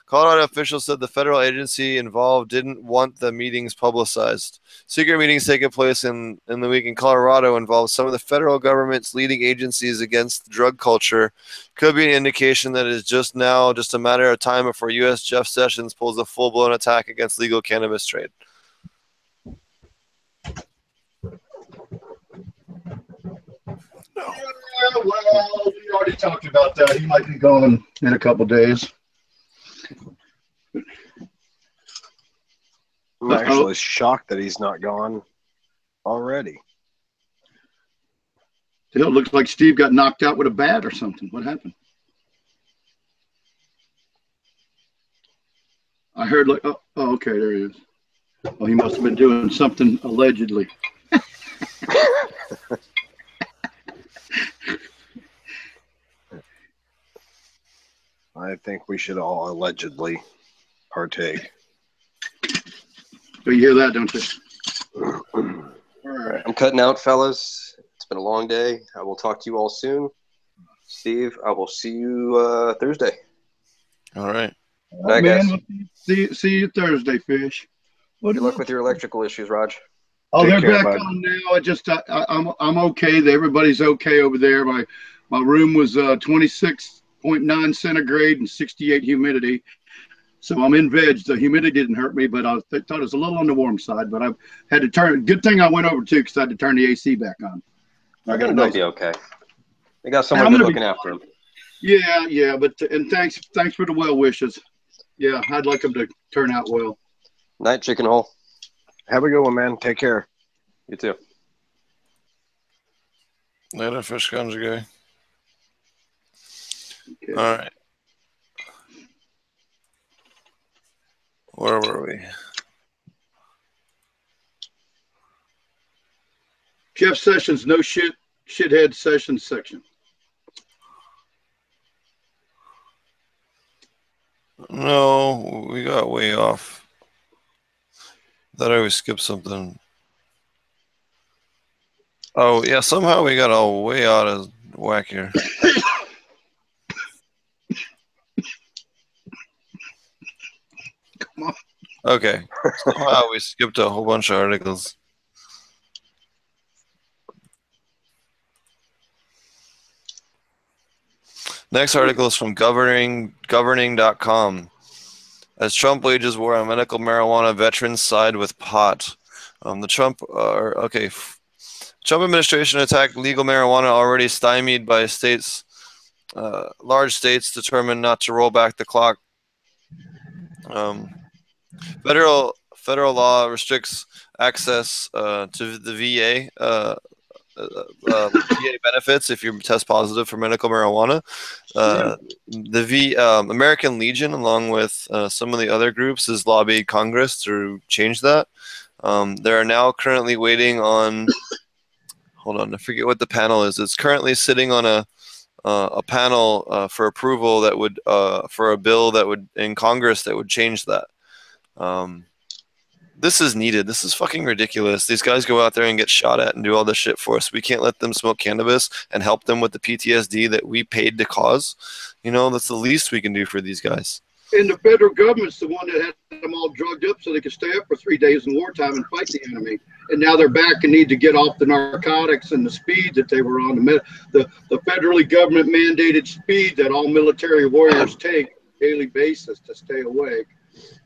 Colorado officials said the federal agency involved didn't want the meetings publicized. Secret meetings taking place in the week in Colorado involve some of the federal government's leading agencies against the drug culture. Could be an indication that it is just a matter of time before U.S. Jeff Sessions pulls a full-blown attack against legal cannabis trade. Well, we already talked about that. He might be gone in a couple days. I'm actually shocked that he's not gone already. It looks like Steve got knocked out with a bat or something. What happened? I heard okay, there he is. Oh, he must have been doing something allegedly. I think we should all allegedly partake. So you hear that, don't you? All right, I'm cutting out, fellas. It's been a long day. I will talk to you all soon. Steve, I will see you Thursday. All right. Night, guys. We'll see you Thursday, Fish. Good luck with your electrical issues, Raj. Oh, Take they're care, back bud. on now. I'm okay. Everybody's okay over there. My room was 26.9 centigrade and 68 humidity. So I'm in veg. The humidity didn't hurt me, but I thought it was a little on the warm side. But I had to turn. Good thing I went over too, because I had to turn the AC back on. They'll be okay. They got someone good looking after them. Yeah. But thanks for the well wishes. Yeah, I'd like them to turn out well. Night, chicken hole. Have a good one, man. Take care. You too. Later, fish conjugate. Okay. All right. Where were we? Jeff Sessions, no shithead Sessions section. No, we got way off. Thought I always skipped something. Oh, yeah, somehow we got all way out of whack here. Come on. Okay. Somehow we skipped a whole bunch of articles. Next article is from governing.com. As Trump wages war on medical marijuana, veterans side with pot. The Trump administration attacked legal marijuana already stymied by states. Large states determined not to roll back the clock. Federal law restricts access to the VA. VA benefits if you test positive for medical marijuana. The American Legion, along with some of the other groups, has lobbied Congress to change that. They are now currently waiting on. Hold on, I forget what the panel is. It's currently sitting on a panel for approval that would for a bill that would in Congress that would change that. This is needed. This is fucking ridiculous. These guys go out there and get shot at and do all this shit for us. We can't let them smoke cannabis and help them with the PTSD that we paid to cause. That's the least we can do for these guys. And the federal government's the one that had them all drugged up so they could stay up for 3 days in wartime and fight the enemy. And now they're back and need to get off the narcotics and the speed that they were on. The federally government mandated speed that all military warriors take on a daily basis to stay awake.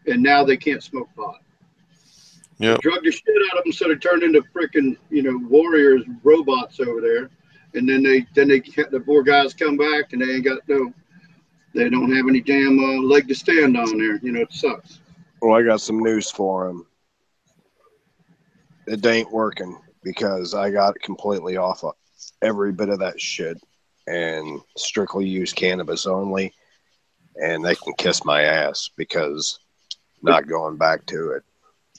And now they can't smoke pot. Yep. They drugged the shit out of them, so they turned into freaking, warriors, robots over there. And then the poor guys come back and they ain't got no They don't have any damn leg to stand on there. You know, it sucks. Well, I got some news for him. It ain't working because I got completely off of every bit of that shit and strictly use cannabis only. And they can kiss my ass because not going back to it.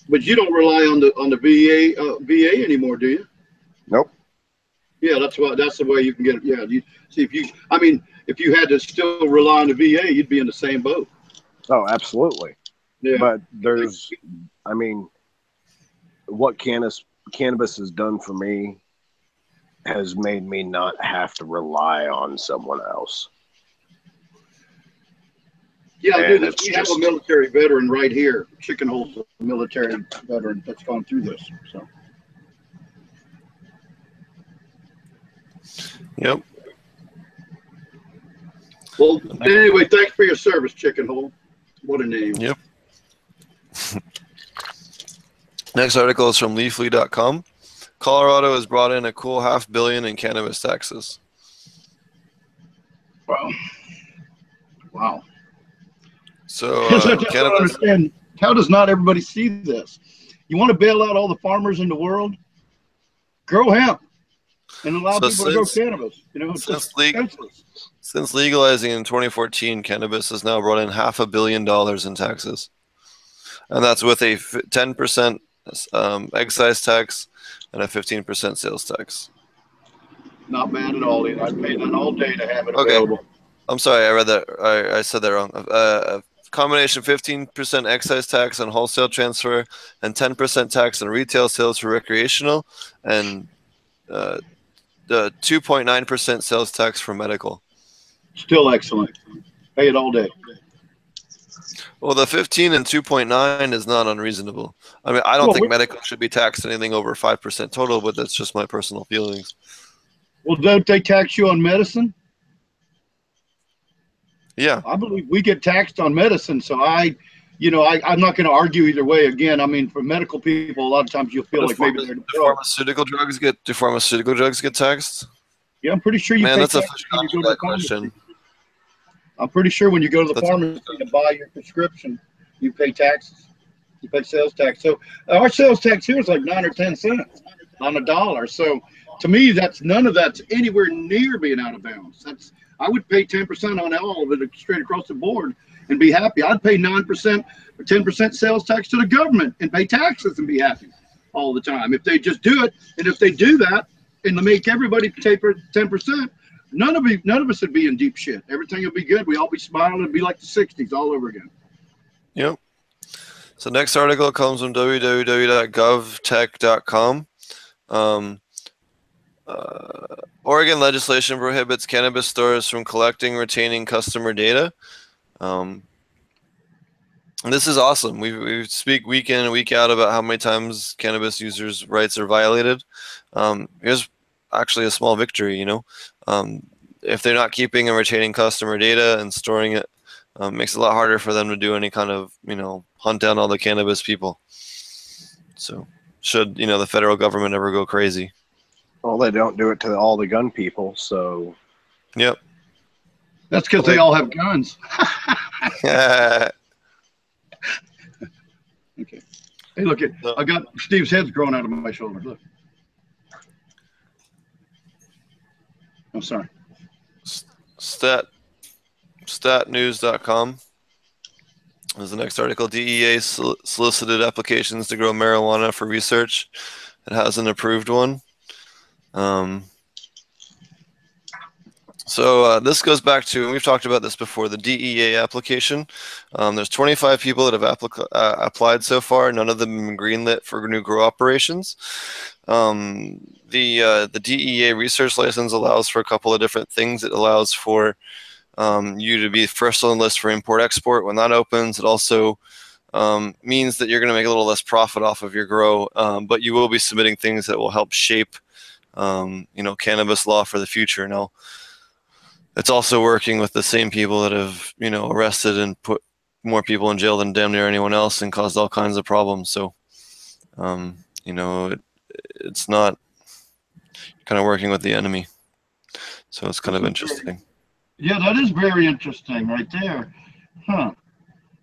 But you don't rely on the VA anymore, do you? Nope. Yeah, that's the way you can get it. Yeah, you see if you had to still rely on the VA, you'd be in the same boat. Oh, absolutely. Yeah. But what cannabis has done for me has made me not have to rely on someone else. Yeah, I do And this. We have a military veteran right here. Chicken Hole's a military veteran that's gone through this. So. Yep. Well, anyway, thanks for your service, Chicken Hole. What a name. Yep. Next article is from Leafly.com. Colorado has brought in a cool $500 million in cannabis taxes. Wow. Wow. So I just don't understand. How does not everybody see this? You want to bail out all the farmers in the world? Grow hemp and allow people to grow cannabis. You know, it's just senseless. Since legalizing in 2014, cannabis has now brought in $500 million in taxes. And that's with a 10% excise tax and a 15% sales tax. Not bad at all. I'd pay that all day to have it available. I'm sorry, I read that. I said that wrong. A combination 15% excise tax on wholesale transfer and 10% tax on retail sales for recreational, and the 2.9% sales tax for medical. Still excellent. Pay it all day. Well, the 15 and 2.9 is not unreasonable. I mean, I don't think medical should be taxed anything over 5% total, but that's just my personal feelings. Well, don't they tax you on medicine? Yeah. I believe we get taxed on medicine, so I'm not going to argue either way. Again, I mean, for medical people, a lot of times you'll feel like maybe they're do pharmaceutical drugs get taxed? Yeah, I'm pretty sure you pay that's a tax when you go to the question. I'm pretty sure when you go to the pharmacy to buy your prescription, you pay taxes. You pay sales tax. So our sales tax here is like 9 or 10 cents on $1. So to me, none of that's anywhere near being out of bounds. I would pay 10% on all of it straight across the board and be happy. I'd pay 9% or 10% sales tax to the government and pay taxes and be happy all the time. If they just do it, and if they do that and they make everybody pay for 10%, none of us would be in deep shit. Everything would be good. We all be smiling. It'd be like the 60s all over again. Yep. So next article comes from www.govtech.com. Oregon legislation prohibits cannabis stores from collecting, retaining customer data. And this is awesome. We speak week in and week out about how many times cannabis users' rights are violated. Here's actually a small victory, if they're not keeping and retaining customer data and storing it, makes it a lot harder for them to do any kind of, hunt down all the cannabis people. So should, the federal government ever go crazy. Well, they don't do it to all the gun people, so. Yep. That's because they all have guns. Okay. Hey, look, I got Steve's head's growing out of my shoulder. Look. I'm sorry. Statnews.com is the next article. DEA solicited applications to grow marijuana for research. It hasn't approved one. So this goes back to, and we've talked about this before, the DEA application. There's 25 people that have applied so far. None of them have been greenlit for new grow operations. The DEA research license allows for a couple of different things. It allows for you to be first on the list for import-export when that opens. It also means that you're going to make a little less profit off of your grow, but you will be submitting things that will help shape cannabis law for the future. Now, it's also working with the same people that have, arrested and put more people in jail than damn near anyone else and caused all kinds of problems. So, it's not kind of working with the enemy. So it's kind of interesting. Yeah, that is very interesting right there. Huh.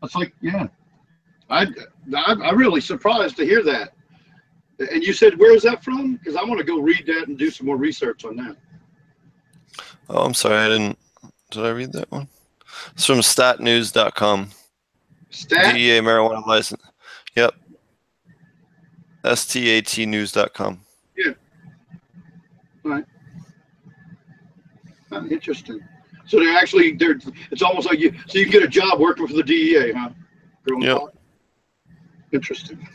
That's like, yeah. I'm really surprised to hear that. And you said, where is that from? Because I want to go read that and do some more research on that. Oh, I'm sorry, I didn't. Did I read that one? It's from statnews.com. Stat? DEA marijuana license. Yep. STATnews.com. Yeah. All right. Interesting. So it's almost like so you get a job working for the DEA, huh? Growing Yep. pot? Interesting.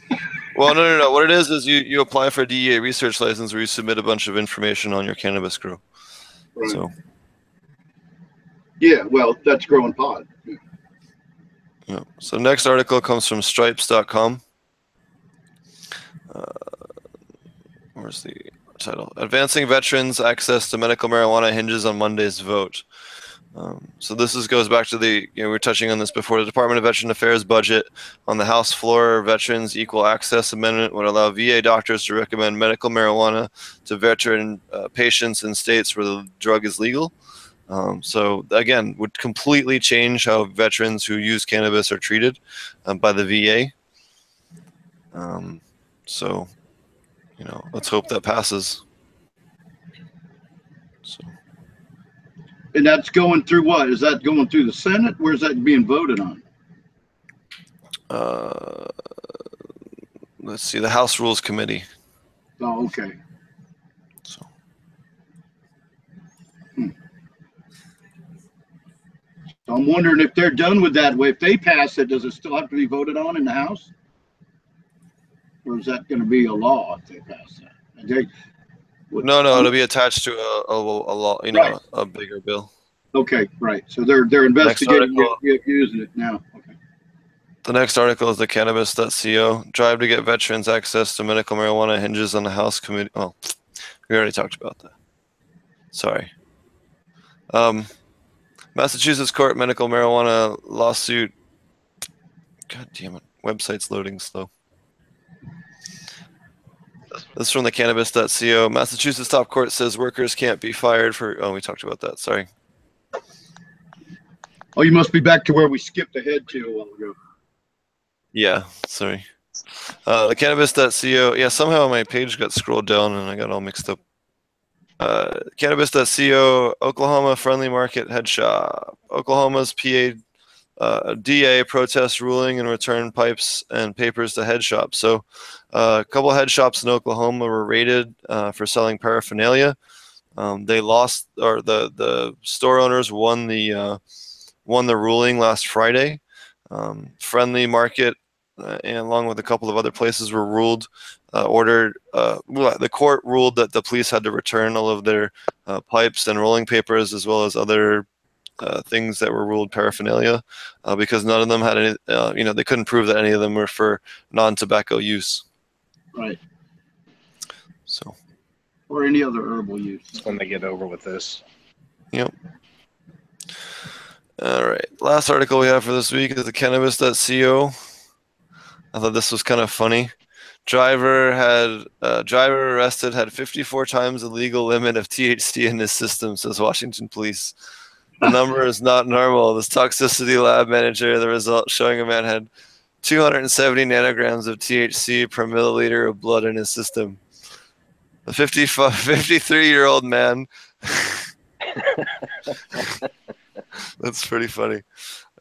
Well, no. What it is you apply for a DEA research license where you submit a bunch of information on your cannabis grow. Right. So. Yeah, well, that's growing pot. Yeah. So next article comes from stripes.com. Where's the title? Advancing Veterans Access to Medical Marijuana hinges on Monday's vote. So this goes back to we were touching on this before. The Department of Veteran Affairs budget on the House floor, Veterans Equal Access Amendment would allow VA doctors to recommend medical marijuana to veteran patients in states where the drug is legal. So again, would completely change how veterans who use cannabis are treated by the VA. So, let's hope that passes. So. And that's going through what? Is that going through the Senate? Where's that being voted on? Let's see, the House Rules Committee. Oh, okay. So. So I'm wondering if they're done with that. If they pass it, does it still have to be voted on in the House? Or is that going to be a law if they pass that? No, it'll be attached to a law, right. a bigger bill. Okay, right. So they're investigating it, using it now. Okay. The next article is the Cannabis.co. Drive to get veterans access to medical marijuana hinges on the House committee. Oh, we already talked about that. Sorry. Massachusetts court medical marijuana lawsuit. God damn it. Website's loading slow. This is from the Cannabis.co. Massachusetts top court says workers can't be fired for. Oh, we talked about that. Sorry. Oh, you must be back to where we skipped ahead to a while ago. Yeah, sorry. The Cannabis.co. Yeah, somehow my page got scrolled down and I got all mixed up. Cannabis.co. Oklahoma friendly market head shop. Oklahoma's DA protest ruling and return pipes and papers to head shops. So a couple of head shops in Oklahoma were raided for selling paraphernalia. They lost, or the store owners won the ruling last Friday. Friendly Market and along with a couple of other places were the court ruled that the police had to return all of their pipes and rolling papers as well as other things that were ruled paraphernalia because none of them had any, they couldn't prove that any of them were for non-tobacco use. Right. So. Or any other herbal use. When they get over with this. Yep. All right. Last article we have for this week is the Cannabis.co. I thought this was kind of funny. Driver arrested had 54 times the legal limit of THC in his system, says Washington police. The number is not normal. This toxicity lab manager, the result showing a man had 270 nanograms of THC per milliliter of blood in his system. The 53-year-old man. That's pretty funny.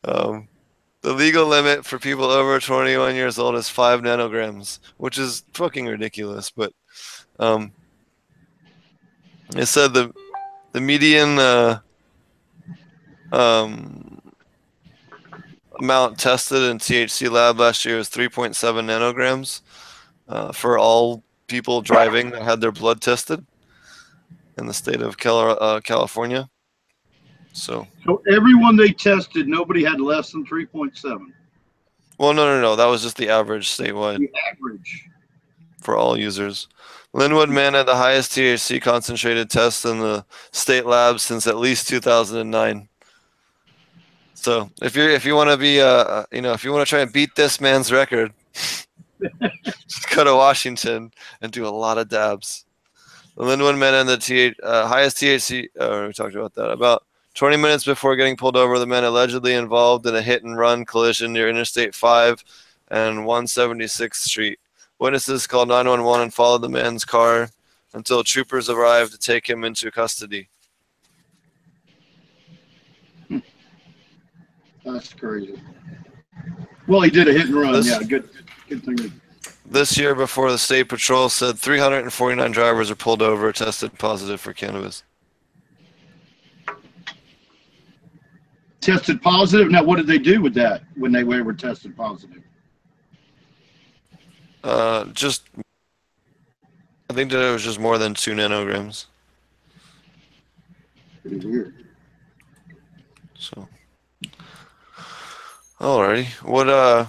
The legal limit for people over 21 years old is 5 nanograms, which is fucking ridiculous. But it said the median amount tested in THC lab last year was 3.7 nanograms for all people driving that had their blood tested in the state of California. So everyone they tested, nobody had less than 3.7. Well, no. That was just the average statewide. The average. For all users. Linwood man had the highest THC concentrated test in the state lab since at least 2009. So if you want to be if you want to try and beat this man's record, just go to Washington and do a lot of dabs. The Linwood man and the highest THC. We talked about that. About 20 minutes before getting pulled over, the man allegedly involved in a hit-and-run collision near Interstate 5 and 176th Street. Witnesses called 911 and followed the man's car until troopers arrived to take him into custody. That's crazy. Well, he did a hit and run. Yeah, good thing. This year, before the state patrol said 349 drivers are pulled over tested positive for cannabis. Tested positive? Now, what did they do with that when they were tested positive? I think that it was just more than 2 nanograms. Pretty weird. So, alrighty. What, So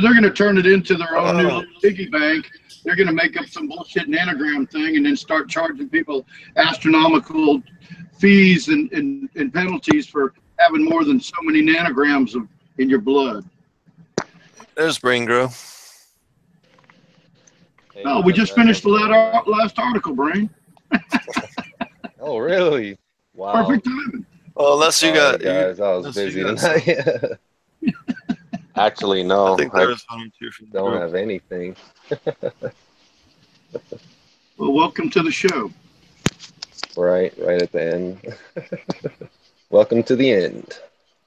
they're going to turn it into their own new piggy bank. They're going to make up some bullshit nanogram thing and then start charging people astronomical fees and penalties for having more than so many nanograms in your blood. There's brain grow. Oh, we just finished the last article, Brain. Oh, really? Wow. Perfect timing. Well, unless you got... guys, I was busy tonight. Actually, no. I think there was one or two from the don't group. have anything. Well, welcome to the show. Right at the end. Welcome to the end.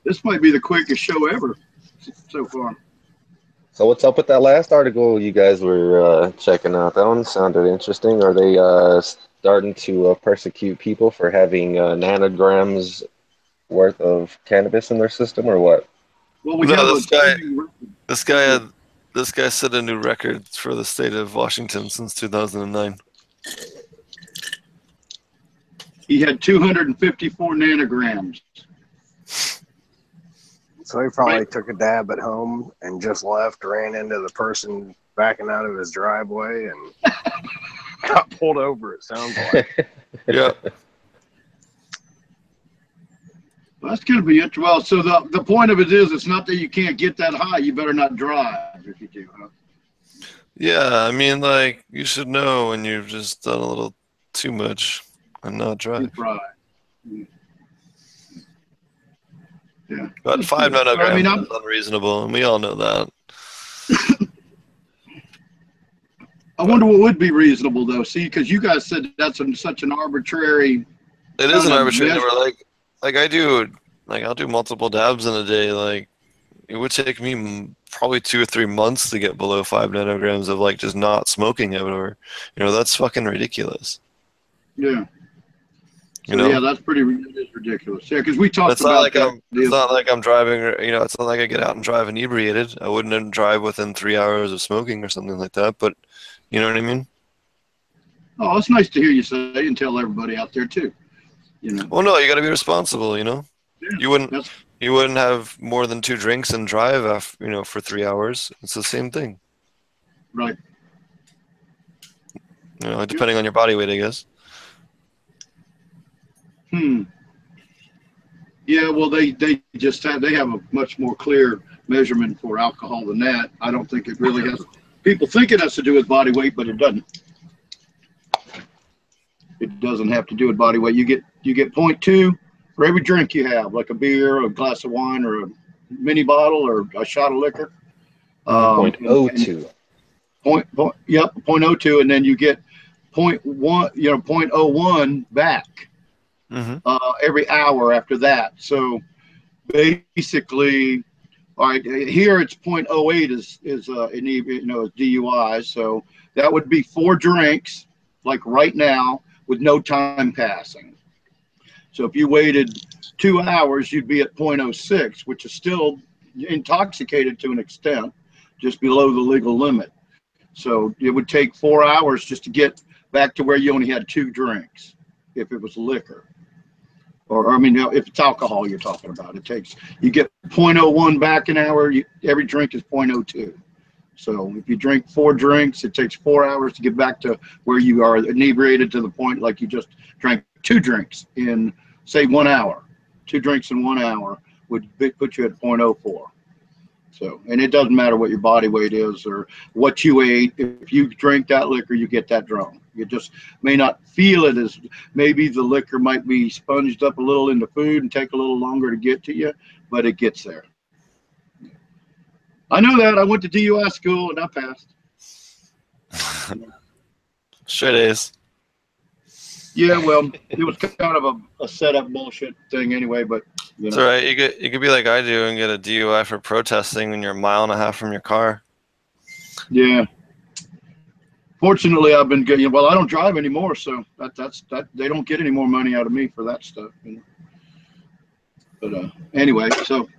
This might be the quickest show ever so far. So what's up with that last article you guys were checking out? That one sounded interesting. Are they starting to persecute people for having nanograms worth of cannabis in their system, or what? Well, this guy set a new record for the state of Washington since 2009. He had 254 nanograms. So he probably took a dab at home and just left, ran into the person backing out of his driveway, and got pulled over, it sounds like. Yeah. Well, that's going to be interesting. Well, so the point of it is, it's not that you can't get that high. You better not drive if you do, huh? Yeah, I mean, like, you should know when you've just done a little too much and not drive. Right. Yeah. But 5 nanograms I mean, is unreasonable, and we all know that. I wonder what would be reasonable, though. See, because you guys said that's such an arbitrary... It is an arbitrary number. Like I'll do multiple dabs in a day. Like, it would take me probably 2 or 3 months to get below 5 nanograms of, like, just not smoking ever. You know, that's fucking ridiculous. Yeah. You know? Yeah, that's pretty ridiculous. Yeah, because we talked about that. It's not like I'm driving, you know, it's not like I get out and drive inebriated. I wouldn't drive within 3 hours of smoking or something like that, but you know what I mean? Oh, it's nice to hear you say and tell everybody out there, too. You know. Well, no, you got to be responsible, you know? Yeah, you wouldn't have more than 2 drinks and drive, you know, for 3 hours. It's the same thing. Right. You know, depending on your body weight, I guess. Yeah, well, they have a much more clear measurement for alcohol than that. I don't think it really has. People think it has to do with body weight, but it doesn't. It doesn't have to do with body weight. You get 0.2 for every drink you have, like a beer, or a glass of wine, or a mini bottle, or a shot of liquor. 0.02. 0.02, and then you get 0.01 back. Every hour after that. So basically, all right, here it's 0.08 is DUI. So that would be 4 drinks, like right now, with no time passing. So if you waited 2 hours, you'd be at 0.06, which is still intoxicated to an extent, just below the legal limit. So it would take 4 hours just to get back to where you only had 2 drinks if it was liquor. Or, I mean, if it's alcohol you're talking about, you get 0.01 back an hour, every drink is 0.02. So if you drink 4 drinks, it takes 4 hours to get back to where you are inebriated to the point like you just drank 2 drinks in, say, 1 hour. 2 drinks in 1 hour would put you at 0.04. So, and it doesn't matter what your body weight is or what you ate. If you drink that liquor, you get that drunk. You just may not feel it as maybe the liquor might be sponged up a little in the food and take a little longer to get to you, but it gets there. I know that. I went to DUI school and I passed. Straight A's. Yeah, well, it was kind of a setup bullshit thing anyway, but you It's know. all right. You could be like I do and get a DUI for protesting when you're a mile and a half from your car. Yeah. Fortunately, I've been getting. Well, I don't drive anymore, so that's they don't get any more money out of me for that stuff. You know? But anyway, so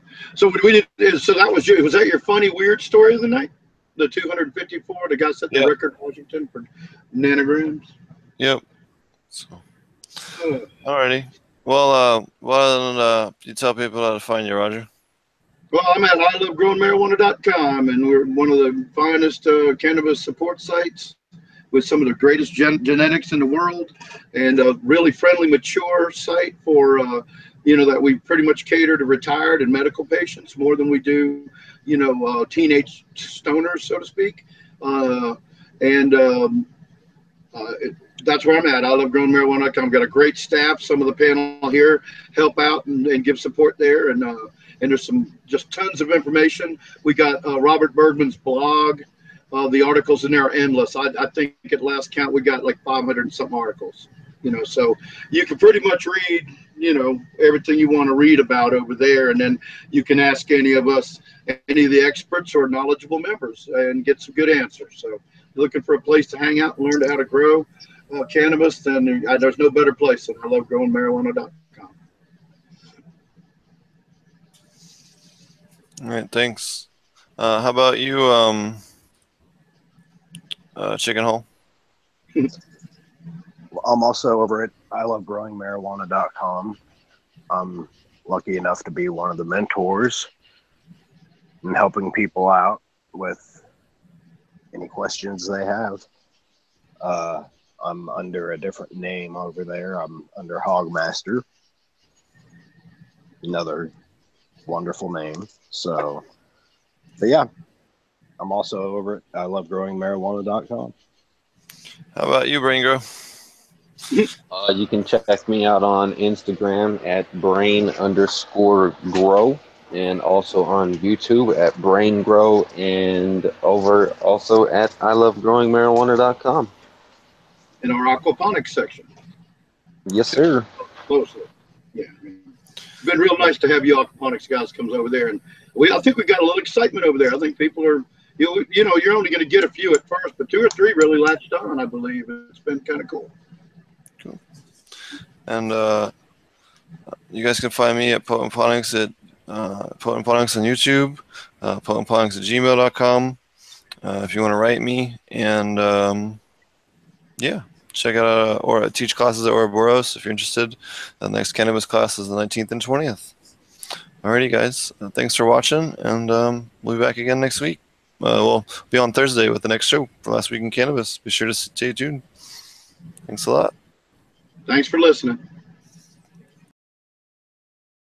what we did. So that was you. Was that your funny weird story of the night? The 254. The guy set the record in Washington for nanograms. Yep. So, alrighty. Well, why don't you tell people how to find you, Roger? Well, I'm at ilovegrowingmarijuana.com, and we're one of the finest cannabis support sites with some of the greatest genetics in the world, and a really friendly, mature site for, that we pretty much cater to retired and medical patients more than we do, teenage stoners, so to speak. That's where I'm at. ilovegrowingmarijuana.com. Got a great staff. Some of the panel here help out and give support there. And there's some just tons of information. We got Robert Bergman's blog. The articles in there are endless. I think at last count, we got like 500 and something articles, so you can pretty much read, everything you want to read about over there. And then you can ask any of us, any of the experts or knowledgeable members, and get some good answers. So you're looking for a place to hang out and learn how to grow cannabis, then there's no better place than ilovegrowingmarijuana.com. All right, thanks. How about you, Chicken Hole? I'm also over at ilovegrowingmarijuana.com. I'm lucky enough to be one of the mentors and helping people out with any questions they have. I'm under a different name over there. I'm under Hogmaster. Another wonderful name. But yeah, I'm also over at ilovegrowingmarijuana.com. How about you, Braingrow? You can check me out on Instagram at brain_grow, and also on YouTube at braingrow, and over also at ilovegrowingmarijuana.com. In our aquaponics section. Yes, sir. Closely. Yeah. It's been real nice to have you aquaponics guys comes over there, and I think we got a little excitement over there. I think people are, you're only going to get a few at first, but 2 or 3 really latched on, I believe. It's been kind of cool. Cool. And you guys can find me at Potent Ponics at Potent Ponics on YouTube, potentponics@gmail.com if you want to write me. And yeah, check out or teach classes at Ouroboros if you're interested. The next cannabis class is the 19th and 20th. Alrighty, guys. Thanks for watching, and we'll be back again next week. We'll be on Thursday with the next show for Last Week in Cannabis. Be sure to stay tuned. Thanks a lot. Thanks for listening.